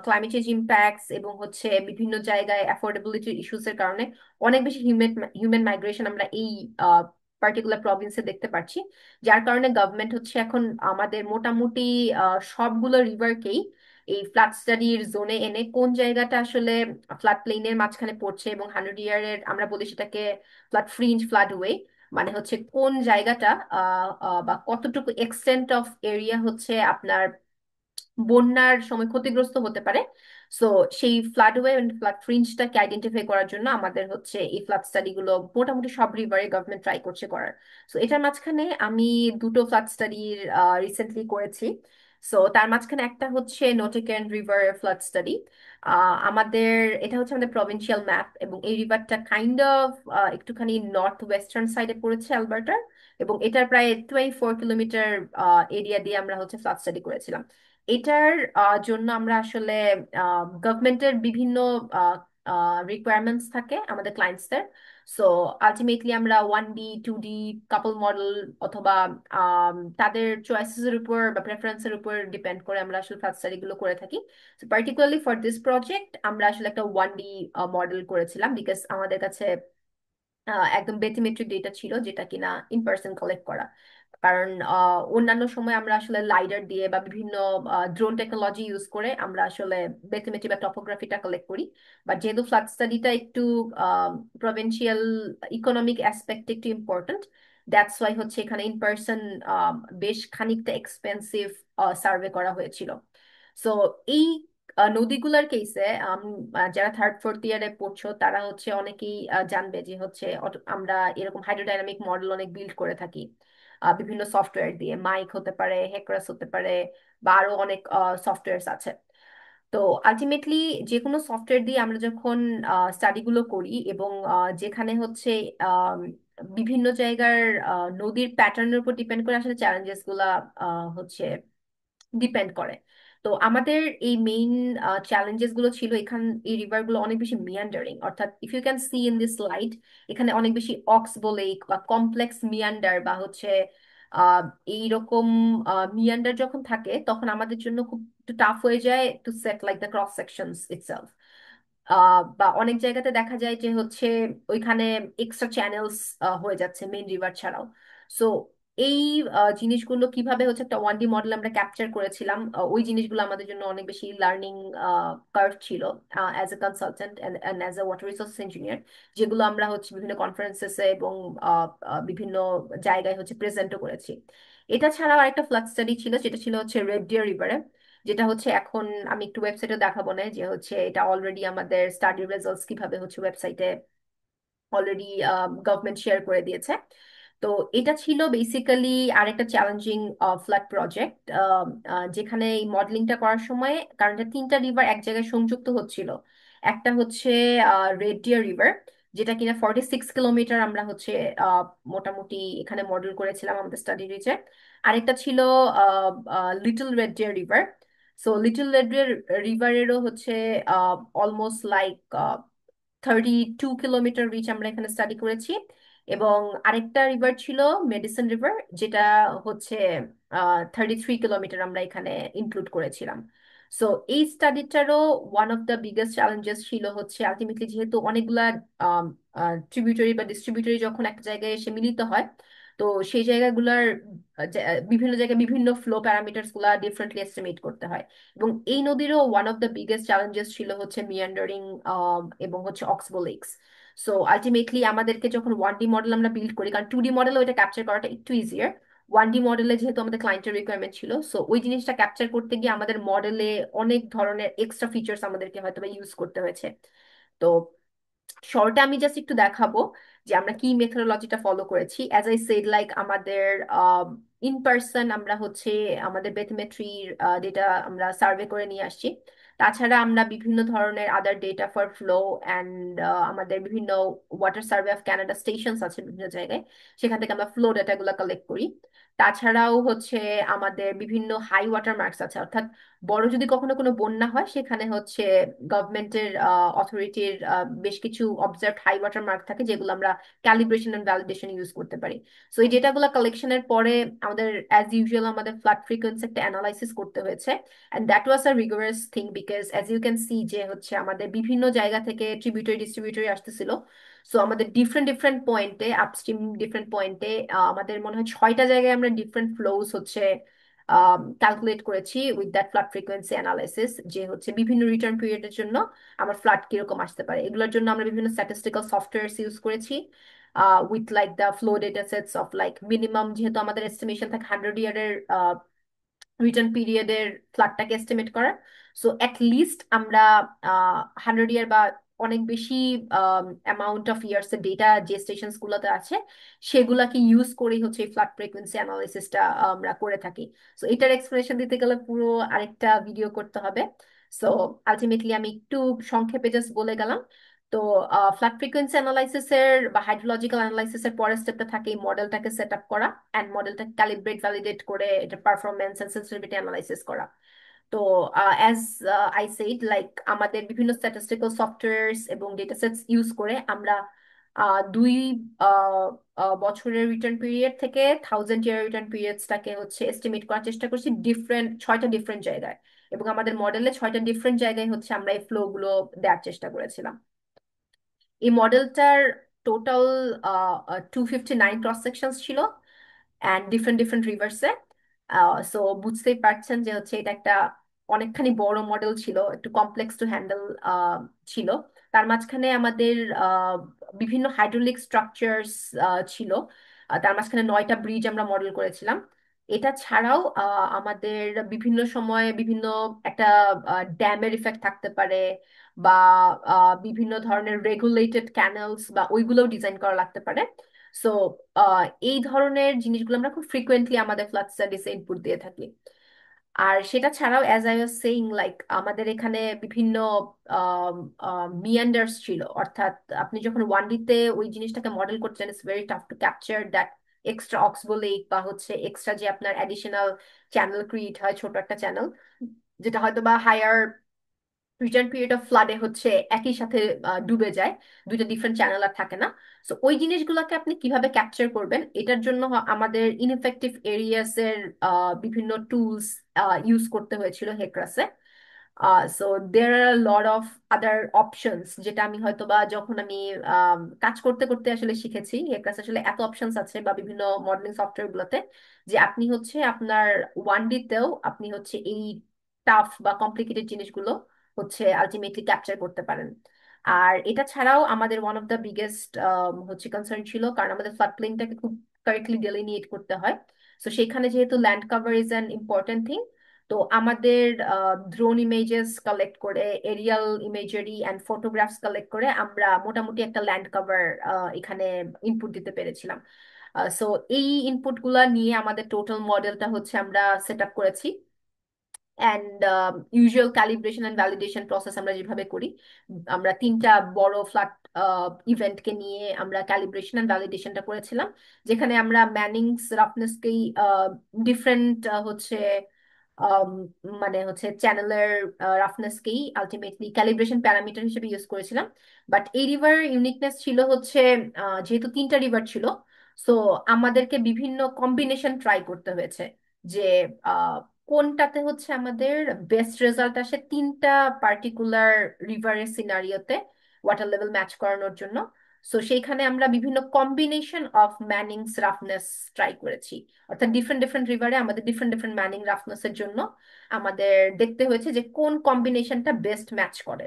A: ক্লাইমেট চেঞ্জ ইম্প্যাক্টস এবং হচ্ছে বিভিন্ন জায়গায় অ্যাফোর্ডেবিলিটি ইস্যুস এর কারণে অনেক বেশি হিউম্যান মাইগ্রেশন আমরা এই পার্টিকুলার প্রভিন্সে দেখতে পাচ্ছি। যার কারণে গভর্নমেন্ট হচ্ছে এখন আমাদের মোটামুটি সবগুলো রিভারকেই এই ফ্লাড স্টাডির জোনে এনে কোন জায়গাটা আসলে ফ্লাড প্লেনের মাঝখানে পড়ছে, এবং 100 ইয়ারের আমরা বলি সেটাকে ফ্লাড ফ্রিঞ্জ ফ্লাড ওয়ে, মানে হচ্ছে কোন জায়গাটা বা কতটুকু এক্সটেন্ট অফ এরিয়া হচ্ছে আপনার বন্যার সময় ক্ষতিগ্রস্ত হতে পারে। সো সেই ফ্লাডওয়ে এবং ফ্লাড ফ্রিঞ্জটাকে আইডেন্টিফাই করার জন্য আমাদের হচ্ছে এই ফ্লাড স্টাডি গুলো মোটামুটি সব রিভারে গভর্নমেন্ট ট্রাই করছে করার। সো এটার মাঝখানে আমি দুটো ফ্লাড স্টাডি রিসেন্টলি করেছি। সো তার মাঝখানে একটা হচ্ছে নোটেকেন রিভার ফ্লাড স্টাডি। আমাদের এটা হচ্ছে আমাদের প্রভিন্সিয়াল ম্যাপ, এবং এই রিভারটা কাইন্ড অফ একটুখানি নর্থ ওয়েস্টার্ন সাইডে পড়েছে অ্যালবার্টার, এবং এটার প্রায় 24 কিলোমিটার এরিয়া দিয়ে আমরা হচ্ছে ফ্লাড স্টাডি করেছিলাম। এটার জন্য আমরা আসলে গভর্নমেন্টের বিভিন্ন রিকোয়ারমেন্টস থাকে আমাদের ক্লায়েন্টসদের। সো আলটিমেটলি আমরা 1D 2D কাপল মডেল অথবা তাদের চয়েসেসের উপর বা প্রেফারেন্সের উপর ডিপেন্ড করে আমরা আসলে ফ্ল্যাট স্টাডি গুলো করে থাকি। So particularly for this project আমরা আসলে একটা 1D মডেল করেছিলাম, বিকজ আমাদের কাছে একদম বেথিমেট্রিক ডেটা ছিল যেটা কিনা ইন পার্সন কালেক্ট করা। কারণ অন্যান্য সময় আমরা আসলে লাইডার দিয়ে বা বিভিন্ন ড্রোন টেকনোলজি ইউজ করে আমরা আসলে বেথিমেট্রি বা টপোগ্রাফিটা কালেক্ট করি। বাট যেহেতু ফ্লাড স্টাডিটা একটু প্রভিন্সিয়াল ইকোনমিক অ্যাসপেক্ট একটু ইম্পর্টেন্ট, দ্যাটস ওয়াই হচ্ছে এখানে ইন পার্সন বেশ খানিকটা এক্সপেন্সিভ সার্ভে করা হয়েছিল। সো এই নদীগুলার কেসে যারা থার্ড ফোর্থ ইয়ারে পড়ছো তারা হচ্ছে অনেকেই জানবে যে হচ্ছে আমরা এরকম হাইড্রোডাইনামিক মডেল অনেক বিল্ড করে থাকি বিভিন্ন সফটওয়্যার দিয়ে, মাইক হতে পারে, হেক্রাস হতে পারে, বা আরো অনেক সফটওয়্যার আছে। তো আলটিমেটলি যে কোনো সফটওয়্যার দিয়ে আমরা যখন স্টাডি গুলো করি, এবং যেখানে হচ্ছে আম, বিভিন্ন জায়গার নদীর প্যাটার্নের উপর ডিপেন্ড করে আসলে চ্যালেঞ্জেস গুলা হচ্ছে ডিপেন্ড করে। তো আমাদের এই মেইন চ্যালেঞ্জেস গুলো ছিল এখান এই রিভার গুলো অনেক বেশি মিয়ান্ডারিং, অর্থাৎ if you can see in this slide, এখানে অনেক বেশি অক্স বলে বা কমপ্লেক্স মিয়ান্ডার বা হচ্ছে আহ এইরকম মিয়ান্ডার যখন থাকে তখন আমাদের জন্য খুব টাফ হয়ে যায় to set like the cross sections itself. বা অনেক জায়গাতে দেখা যায় যে হচ্ছে ওইখানে এক্সট্রা চ্যানেলস হয়ে যাচ্ছে মেইন রিভার ছাড়াও। সো এই জিনিসগুলো কিভাবে হচ্ছে একটা 1D মডেল আমরা ক্যাপচার করেছিলাম, ওই জিনিসগুলো আমাদের জন্য অনেক বেশি লার্নিং কার্ভ ছিল as a consultant and as a water resource engineer, যেগুলো আমরা হচ্ছে বিভিন্ন কনফারেন্সেসে এবং বিভিন্ন জায়গায় হচ্ছে প্রেজেন্টও করেছি। এটা ছাড়াও আরেকটা ফ্লাড স্টাডি ছিল, যেটা ছিল হচ্ছে রেড ডিয়ার রিভারে, যেটা হচ্ছে এখন আমি একটু ওয়েবসাইটে দেখাবো না যে হচ্ছে এটা অলরেডি আমাদের স্টাডি রেজাল্টস কিভাবে হচ্ছে ওয়েবসাইটে অলরেডি গভর্নমেন্ট শেয়ার করে দিয়েছে। তো এটা ছিল বেসিক্যালি আরেকটা চ্যালেঞ্জিং ফ্লাড প্রজেক্ট, যেখানে এই মডেলিংটা করার সময়, কারণ এটা তিনটা রিভার এক জায়গায় সংযুক্ত হচ্ছিল। একটা হচ্ছে রেড ডিয়ার রিভার, যেটা কিনা 46 কিলোমিটার আমরা হচ্ছে আহ, মোটামুটি এখানে মডেল করেছিলাম আমাদের স্টাডি রিচে। আরেকটা ছিল little red deer river. So little red deer রিভারেরও হচ্ছে অলমোস্ট লাইক 32 কিলোমিটার রিচ আমরা এখানে স্টাডি করেছি। এবং আরেকটা রিভার ছিল মেডিসিন রিভার, যেটা হচ্ছে 33 কিলোমিটার আমরা এখানে ইনক্লুড করেছিলাম। সো এই স্টাডিটারও one of the biggest challenges ছিল হচ্ছে আলটিমেটলি যেহেতু অনেকগুলা ট্রিবিউটারি বা ডিস্ট্রিবিউটরি যখন একটা জায়গায় এসে মিলিত হয়, তো সেই জায়গাগুলোর বিভিন্ন জায়গায় বিভিন্ন ফ্লো প্যারামিটার্স গুলা ডিফারেন্টলি এস্টিমেট করতে হয়। এবং এই নদীরও one of the biggest challenges ছিল হচ্ছে মিয়ান্ডারিং এবং হচ্ছে অক্সবো লেকস। সো আলটিমেটলি আমাদেরকে যখন 1D মডেল আমরা বিল্ড করি, কারণ 2D মডেলে ওইটা ক্যাপচার করাটা একটু ইজিয়ার, 1D মডেলে যেহেতু আমাদের ক্লায়েন্টের রিকোয়ারমেন্ট ছিল, সো ওই জিনিসটা ক্যাপচার করতে গিয়ে আমাদের মডেলে অনেক ধরনের এক্সট্রা ফিচার্স আমাদেরকে হয়তো বা ইউজ করতে হয়েছে। তো শর্টে আমি জাস্ট একটু দেখাবো যে আমরা কি মেথোডোলজিটা ফলো করেছি। অ্যাজ আই সেড, লাইক আমাদের ইন পার্সন আমরা হচ্ছে আমাদের বেথমেট্রির ডেটা আমরা সার্ভে করে নিয়ে আসছি। তাছাড়া আমরা বিভিন্ন ধরনের আদার ডেটা ফর ফ্লো অ্যান্ড আমাদের বিভিন্ন water survey of Canada stations আছে বিভিন্ন জায়গায়, সেখান থেকে আমরা ফ্লো ডেটাগুলো কালেক্ট করি। তাছাড়াও হচ্ছে আমাদের বিভিন্ন হাই ওয়াটার মার্কস আছে, অর্থাৎ বড় যদি কখনো কোনো বন্যা হয় সেখানে হচ্ছে গভর্নমেন্টের অথরিটির বেশ কিছু অবজার্ভ হাই ওয়াটার মার্ক থাকে, যেগুলো আমরা ক্যালিব্রেশন এন্ড ভ্যালিডেশন ইউজ করতে পারি। সো এই ডেটাগুলো কালেকশনের পরে আমাদের অ্যাজ ইউজুয়াল আমাদের ফ্লাড ফ্রিকোয়েন্সি একটা অ্যানালাইসিস করতে হয়েছে। And that was a rigorous thing because as you can see যে হচ্ছে আমাদের বিভিন্ন জায়গা থেকে ট্রিবিউটারি ডিস্ট্রিবিউটরি আসতেছিল। সো আমাদের ডিফারেন্ট ডিফারেন্ট পয়েন্টে, আপস্ট্রিম ডিফারেন্ট পয়েন্টে আমাদের মনে হয় 6টা জায়গায় আমরা ডিফারেন্ট ফ্লোজ হচ্ছে ক্যালকুলেট করেছি with that flood frequency analysis, যে হচ্ছে বিভিন্ন রিটার্ন পিরিয়ডের জন্য আমার ফ্লাড কিরকম আসতে পারে। এগুলোর জন্য আমরা বিভিন্ন স্ট্যাটিস্টিক্যাল সফটওয়্যার ইউজ করেছি with like the flow data sets of like minimum, যেহেতু আমাদের এস্টিমেশন থাকে 100 ইয়ারের রিটার্ন পিরিয়ডের ফ্লাডটাকে এস্টিমেট করার। সো অ্যাট লিস্ট আমরা 100 ইয়ার বা অনেক বেশি অ্যামাউন্ট অফ ইয়ার্স এর ডেটা যে স্টেশন গুলোতে আছে সেগুলাকে ইউজ করেই হচ্ছে এই ফ্লাড ফ্রিকোয়েন্সি অ্যানালাইসিসটা আমরা করে থাকি। সো এটার এক্সপ্লেনেশন দিতে গেলে পুরো আরেকটা ভিডিও করতে হবে। সো আলটিমেটলি আমি একটু সংক্ষেপে জাস্ট বলে গেলাম। তো ফ্লাড ফ্রিকোয়েন্সি অ্যানালাইসিসের বা হাইড্রোলজিক্যাল অ্যানালাইসিসের পরের স্টেপটা থাকে এই মডেলটাকে সেট আপ করা অ্যান্ড মডেলটাকে ক্যালিব্রেট ভ্যালিডেট করে এটা পারফরমেন্স এন্ড সেন্সিটিভিটি অ্যানালাইসিস করা। তো অ্যাজ আই সেইড লাইক আমাদের বিভিন্ন স্ট্যাটিস্টিক্যাল সফটওয়্যারস এবং ডেটা সেটস ইউজ করে আমরা 2 বছরের রিটার্ন পিরিয়ড থেকে 1000 ইয়ার রিটার্ন পিরিয়ডসটাকে হচ্ছে এস্টিমেট করার চেষ্টা করছি ডিফারেন্ট 6টা ডিফারেন্ট জায়গায়। এবং আমাদের মডেলে 6টা ডিফারেন্ট জায়গায় হচ্ছে আমরা এই ফ্লো গুলো দেওয়ার চেষ্টা করেছিলাম। এই মডেলটার টোটাল 259 ক্রস সেকশনস ছিল অ্যান্ড ডিফারেন্ট ডিফারেন্ট রিভার্সে। সো বুঝতেই পারছেন যে হচ্ছে এটা একটা অনেকখানি বড় মডেল ছিল, একটু কমপ্লেক্স টু হ্যান্ডেল ছিল। তার মাঝখানে আমাদের আহ, বিভিন্ন হাইড্রোলিক স্ট্রাকচারস ছিল। তার মাঝখানে 9টা ব্রিজ আমরা মডেল করেছিলাম। এটা ছাড়াও আমাদের বিভিন্ন সময় বিভিন্ন একটা ড্যামের ইফেক্ট থাকতে পারে, বা বিভিন্ন ধরনের রেগুলেটেড ক্যানেলস বা ওইগুলোও ডিজাইন করা লাগতে পারে। সো এই ধরনের জিনিসগুলো আমরা খুব ফ্রিকোয়েন্টলি আমাদের ফ্লাড স্টাডিজে ইনপুট দিয়ে থাকি। আর সেটা ছাড়াও as I was saying like আমাদের এখানে বিভিন্ন মিয়ান্ডার্স ছিল, অর্থাৎ আপনি যখন 1D-তে ওই জিনিসটাকে মডেল করছেন it's very tough to capture that extra অক্সবোলিক বা হচ্ছে এক্সট্রা যে আপনার অ্যাডিশনাল চ্যানেল ক্রিয়েট হয়, ছোট একটা চ্যানেল যেটা হয়তো বা হায়ার রিটার্ন পিরিয়ড অফ ফ্লাডে হচ্ছে একই সাথে ডুবে যায়, দুইটা ডিফারেন্ট চ্যানেল আর থাকে না। সো ওই জিনিসগুলোকে আপনি কিভাবে ক্যাপচার করবেন এটার জন্য আমাদের ইনএফেক্টিভ এরিয়াস এর বিভিন্ন টুলস ইউজ করতে হয়েছিল হেক্রাসে। So there are lot of other options, যেটা আমি হয়তো বা যখন আমি কাজ করতে করতে আসলে শিখেছি হেক্রাস আসলে এত অপশনস আছে বা বিভিন্ন মডেলিং সফটওয়্যার গুলোতে যে আপনি হচ্ছে আপনার 1D-তেও আপনি হচ্ছে এই টাফ বা কমপ্লিকেটেড জিনিসগুলো হচ্ছে আলটিমেটলি ক্যাপচার করতে পারেন। আর এটা ছাড়াও আমাদের ওয়ান অফ দ্য বিগেস্ট হচ্ছে কনসার্ন ছিল, কারণ আমাদের ফ্লাড প্লেনটাকে খুব কারেক্টলি ডেলিনিয়েট করতে হয়। তো সেখানে যেহেতু land cover is an important thing, তো আমাদের ড্রোন ইমেজেস কালেক্ট করে, aerial imagery and photographs collect করে আমরা মোটামুটি একটা ল্যান্ড কভার এখানে ইনপুট দিতে পেরেছিলাম। সো এই ইনপুট গুলা নিয়ে আমাদের টোটাল মডেলটা হচ্ছে আমরা সেট আপ করেছি। And usual calibration and validation process আমরা যেভাবে করি, আমরা 3টা বড় ফ্ল্যাট ইভেন্টকে নিয়ে আমরা ক্যালিব্রেশন অ্যান্ড ভ্যালিডেশনটা করেছিলাম, যেখানে আমরা ম্যানিংস রাফনেসকেই ডিফারেন্ট হচ্ছে আম, মানে হচ্ছে চ্যানেলের রাফনেসকেই আলটিমেটলি ক্যালিব্রেশন প্যারামিটার হিসেবে ইউজ করেছিলাম। বাট এই রিভার ইউনিকনেস ছিল হচ্ছে যেহেতু 3টা রিভার ছিল, সো আমাদেরকে বিভিন্ন কম্বিনেশন ট্রাই করতে হয়েছে যে কোনটাতে হচ্ছে আমাদের বেস্ট রেজাল্ট আসে 3টা পার্টিকুলার রিভারের সিনারিওতে ওয়াটার লেভেল ম্যাচ করানোর জন্য। সো সেইখানে আমরা বিভিন্ন কম্বিনেশন অফ ম্যানিংস রাফনেস ট্রাই করেছি, অর্থাৎ ডিফারেন্ট ডিফারেন্ট রিভারে আমাদের ডিফারেন্ট ডিফারেন্ট ম্যানিং রাফনেসের জন্য আমাদের দেখতে হয়েছে যে কোন কম্বিনেশনটা বেস্ট ম্যাচ করে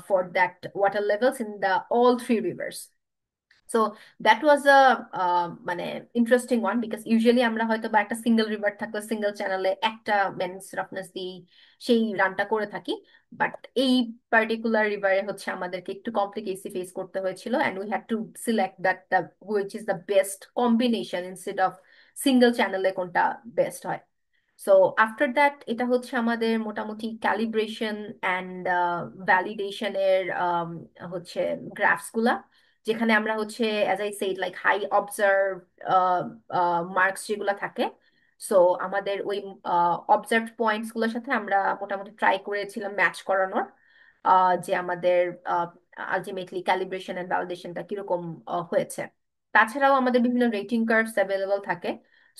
A: for that water levels in the all 3 rivers. So that was a মানে ইন্টারেস্টিং ওয়ান বিকজ ইউজুয়ালি আমরা হয়তো বা একটা সিঙ্গেল রিভার থাকলে সিঙ্গেল চ্যানেলে একটা ম্যানেজ রাফনেস দিয়ে সেই রানটা করে থাকি। বাট এই পার্টিকুলার রিভারে হচ্ছে আমাদেরকে একটু কমপ্লিকেসি ফেস করতে হয়েছিল and we had to select that the which is the best combination instead of single চ্যানেলে কোনটা বেস্ট হয়। সো আফটার দ্যাট এটা হচ্ছে আমাদের মোটামুটি ক্যালিব্রেশন অ্যান্ড ভ্যালিডেশনের হচ্ছে গ্রাফস গুলা, যেখানে আমরা হচ্ছে as I said like high observe marks যেগুলো থাকে। সো আমাদের ওই অবজার্ভ পয়েন্টস গুলোর সাথে আমরা মোটামুটি ট্রাই করেছিলাম ম্যাচ করানোর, যে আমাদের আলটিমেটলি ক্যালিব্রেশন এন্ড ভ্যালিডেশনটা কিরকম হয়েছে। তাছাড়াও আমাদের বিভিন্ন রেটিং কার্ভস অ্যাভেলেবল থাকে।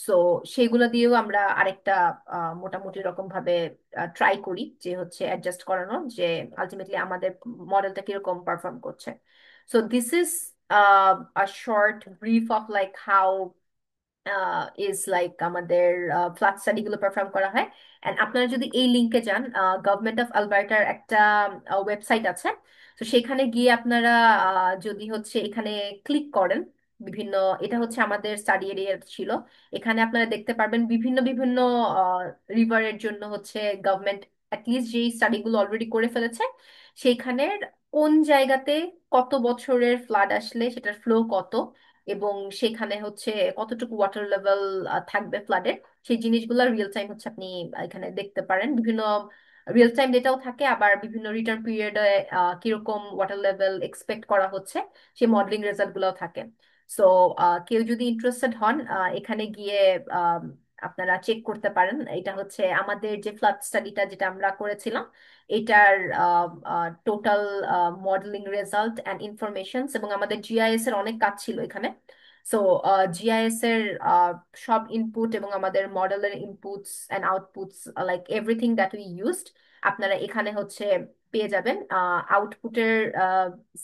A: সো সেগুলো দিয়েও আমরা আরেকটা মোটামুটি রকম ভাবে ট্রাই করি যে হচ্ছে অ্যাডজাস্ট করানো, যে আলটিমেটলি আমাদের মডেলটা কিরকম পারফর্ম করছে। So this is a short brief of like how is like আমাদের ফ্লাড স্টাডি গুলো পারফর্ম করা হয়। এন্ড আপনারা যদি এই লিঙ্কে যান, গভর্নমেন্ট অফ আলবার্টার একটা ওয়েবসাইট আছে, তো সেখানে গিয়ে আপনারা যদি হচ্ছে এখানে ক্লিক করেন বিভিন্ন, এটা হচ্ছে আমাদের স্টাডি এরিয়া ছিল, এখানে আপনারা দেখতে পারবেন বিভিন্ন বিভিন্ন রিভারের জন্য হচ্ছে গভর্নমেন্ট অ্যাটলিস্ট যেই স্টাডিগুলো অলরেডি করে ফেলেছে সেইখানের কোন জায়গাতে কত বছরের ফ্লাড আসলে সেটার ফ্লো কত, এবং সেখানে হচ্ছে কতটুকু ওয়াটার লেভেল থাকবে ফ্লাডের, সেই জিনিসগুলো রিয়েল টাইম হচ্ছে আপনি এখানে দেখতে পারেন। বিভিন্ন রিয়েল টাইম ডেটাও থাকে, আবার বিভিন্ন রিটার্ন পিরিয়ডে কিরকম ওয়াটার লেভেল এক্সপেক্ট করা হচ্ছে সেই মডেলিং রেজাল্ট গুলোও থাকে। সো কেউ যদি ইন্টারেস্টেড হন এখানে গিয়ে আহ, আপনারা চেক করতে পারেন। এটা হচ্ছে আমাদের যে ফ্লাড স্টাডিটা যেটা আমরা করেছিলাম এটার total modelling result and information, এবং আমাদের জিআইএস এর অনেক কাজ ছিল এখানে। সো জিআইএস এর সব ইনপুট এবং আমাদের মডেলের inputs and outputs like everything that we used আপনারা এখানে হচ্ছে পেয়ে যাবেন। আউটপুটের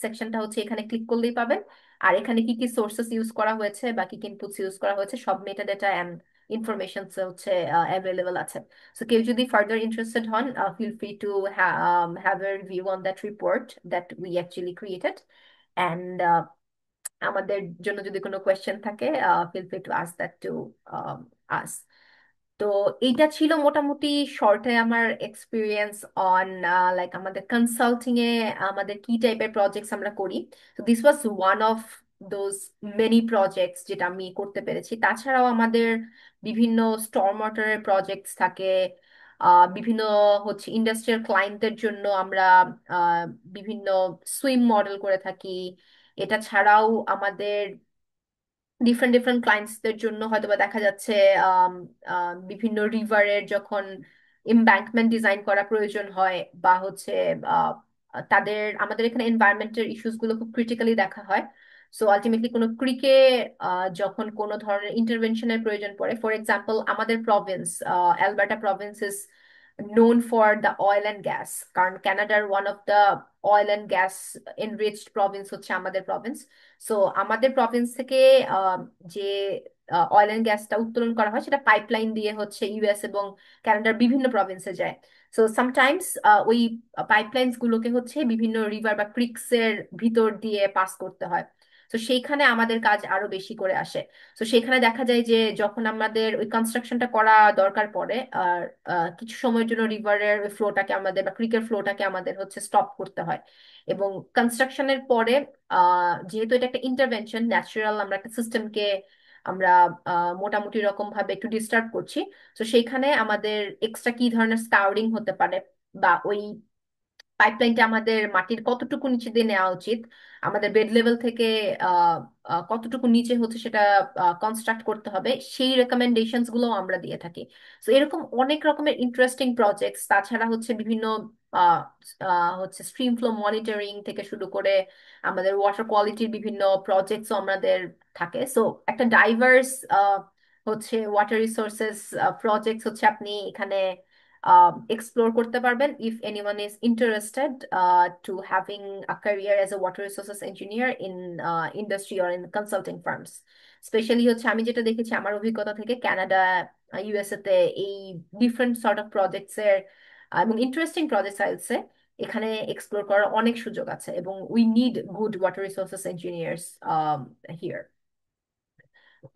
A: সেকশনটা হচ্ছে এখানে ক্লিক করলেই পাবেন। আর এখানে কি কি সোর্সেস ইউজ করা হয়েছে বা কি কি ইনপুটস ইউজ করা হয়েছে সব মেটা ডেটা অ্যান্ড ইনফরমেশন হচ্ছে অ্যাভেলেবল আছে। So কেউ যদি ফার্দার ইন্টারেস্টেড হন, feel free to have a review on that report that we actually created. And আমাদের জন্য যদি কোনো কোয়েশ্চেন থাকে, feel free to ask that to us. তো এইটা ছিল মোটামুটি শর্টে আমার এক্সপিরিয়েন্স অন লাইক আমাদের কনসাল্টিং এ আমাদের কি টাইপের প্রজেক্টস আমরা করি। তো this was one of those many projects যেটা আমি করতে পেরেছি। তাছাড়াও আমাদের বিভিন্ন স্টর্ম ওয়াটারের প্রজেক্টস থাকে, বিভিন্ন হচ্ছে ইন্ডাস্ট্রিয়াল ক্লায়েন্টদের জন্য আমরা আহ, বিভিন্ন সুইম মডেল করে থাকি। এটা ছাড়াও আমাদের ডিফারেন্ট ডিফারেন্ট ক্লায়েন্টসদের জন্য হয়তোবা দেখা যাচ্ছে আম, বিভিন্ন রিভারের যখন এমব্যাঙ্কমেন্ট ডিজাইন করা প্রয়োজন হয়, বা হচ্ছে আহ, তাদের আমাদের এখানে এনভায়রনমেন্টের ইস্যুস গুলো খুব ক্রিটিক্যালি দেখা হয়। সো আলটিমেটলি কোনো ক্রিকে যখন কোনো ধরনের ইন্টারভেনশনের প্রয়োজন পড়ে, ফর এক্সাম্পল আমাদের province Alberta province is known for the oil and gas, কারণ ক্যানাডার one of the oil and gas enriched province হচ্ছে আমাদের প্রভিন্স। সো আমাদের প্রভিন্স থেকে আহ, যে অয়েল অ্যান্ড গ্যাসটা উত্তোলন করা হয় সেটা পাইপলাইন দিয়ে হচ্ছে ইউএস এবং কানাডার বিভিন্ন প্রভিন্সে যায়। সো সামটাইমস ওই পাইপলাইনস গুলোকে হচ্ছে বিভিন্ন রিভার বা ক্রিকস এর ভিতর দিয়ে পাস করতে হয়। তো সেইখানে আমাদের কাজ আরো বেশি করে আসে। তো সেখানে দেখা যায় যে যখন আমাদের ওই কনস্ট্রাকশনটা করা দরকার পড়ে, আর কিছু সময়ের জন্য রিভারের ফ্লোটাকে আমাদের বা ক্রিকের ফ্লোটাকে আমাদের হচ্ছে স্টপ করতে হয়। এবং কনস্ট্রাকশনের পরে যেহেতু এটা একটা ইন্টারভেনশন, ন্যাচারাল আমরা একটা সিস্টেমকে আমরা মোটামুটি রকম ভাবে একটু ডিস্টার্ব করছি। তো সেইখানে আমাদের এক্সট্রা কি ধরনের স্কাউরিং হতে পারে, বা ওই পাইপলাইনটা আমাদের মাটির কতটুকু নিচে দিয়ে নেওয়া উচিত, আমাদের বেড লেভেল থেকে আহ, কতটুকু নিচে হচ্ছে সেটা কনস্ট্রাক্ট করতে হবে, সেই রেকমেন্ডেশনস গুলো আমরা দিয়ে থাকি। তো এরকম অনেক রকমের ইন্টারেস্টিং প্রজেক্টস, তাছাড়া হচ্ছে বিভিন্ন আহ, হচ্ছে স্ট্রিম ফ্লো মনিটরিং থেকে শুরু করে আমাদের ওয়াটার কোয়ালিটির বিভিন্ন প্রজেক্টসও আমাদের থাকে। সো একটা ডাইভার্স হচ্ছে ওয়াটার রিসোর্সেস প্রজেক্টস হচ্ছে আপনি এখানে explore করতে পারবেন if anyone is interested to having a career as a water resources engineer in industry or in consulting firms. Specially হচ্ছে আমি যেটা দেখেছি আমার অভিজ্ঞতা থেকে, কানাডা ইউএসএ তে এই ডিফারেন্ট সর্ট অফ প্রজেক্টস এর এবং ইন্টারেস্টিং প্রজেক্টস আছে, এখানে এক্সপ্লোর করার অনেক সুযোগ আছে, এবং we need good water resources engineers here.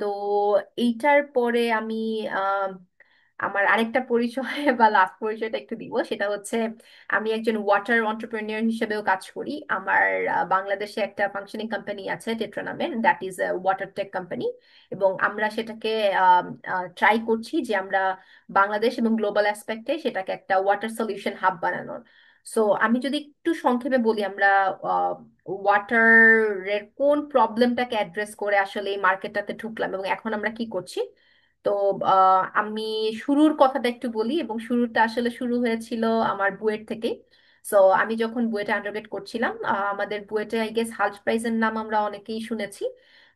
A: তো এইটার পরে আমি আমার আরেকটা পরিচয় বা লাস্ট পরিচয়টা একটু দিব, সেটা হচ্ছে আমি একজন ওয়াটার অন্টারপ্রেনিয়র হিসেবেও কাজ করি। আমার বাংলাদেশে একটা ফাংশনিং কোম্পানি আছে টেট্রা নামের, that is a water tech company. এবং আমরা সেটাকে ট্রাই করছি যে আমরা বাংলাদেশ এবং গ্লোবাল অ্যাসপেক্টে সেটাকে একটা ওয়াটার সলিউশন হাব বানানোর। সো আমি যদি একটু সংক্ষেপে বলি, আমরা ওয়াটারের কোন প্রবলেমটাকে অ্যাড্রেস করে আসলে এই মার্কেটটাতে ঢুকলাম এবং এখন আমরা কি করছি। তো আমি শুরুর কথাটা একটু বলি, এবং শুরুটা আসলে শুরু হয়েছিল আমার বুয়েট থেকে। সো আমি যখন বুয়েটে আন্ডারগ্রেড করছিলাম, আমাদের বুয়েটে আই গেস হাল্ট প্রাইজের নাম আমরা অনেকেই শুনেছি।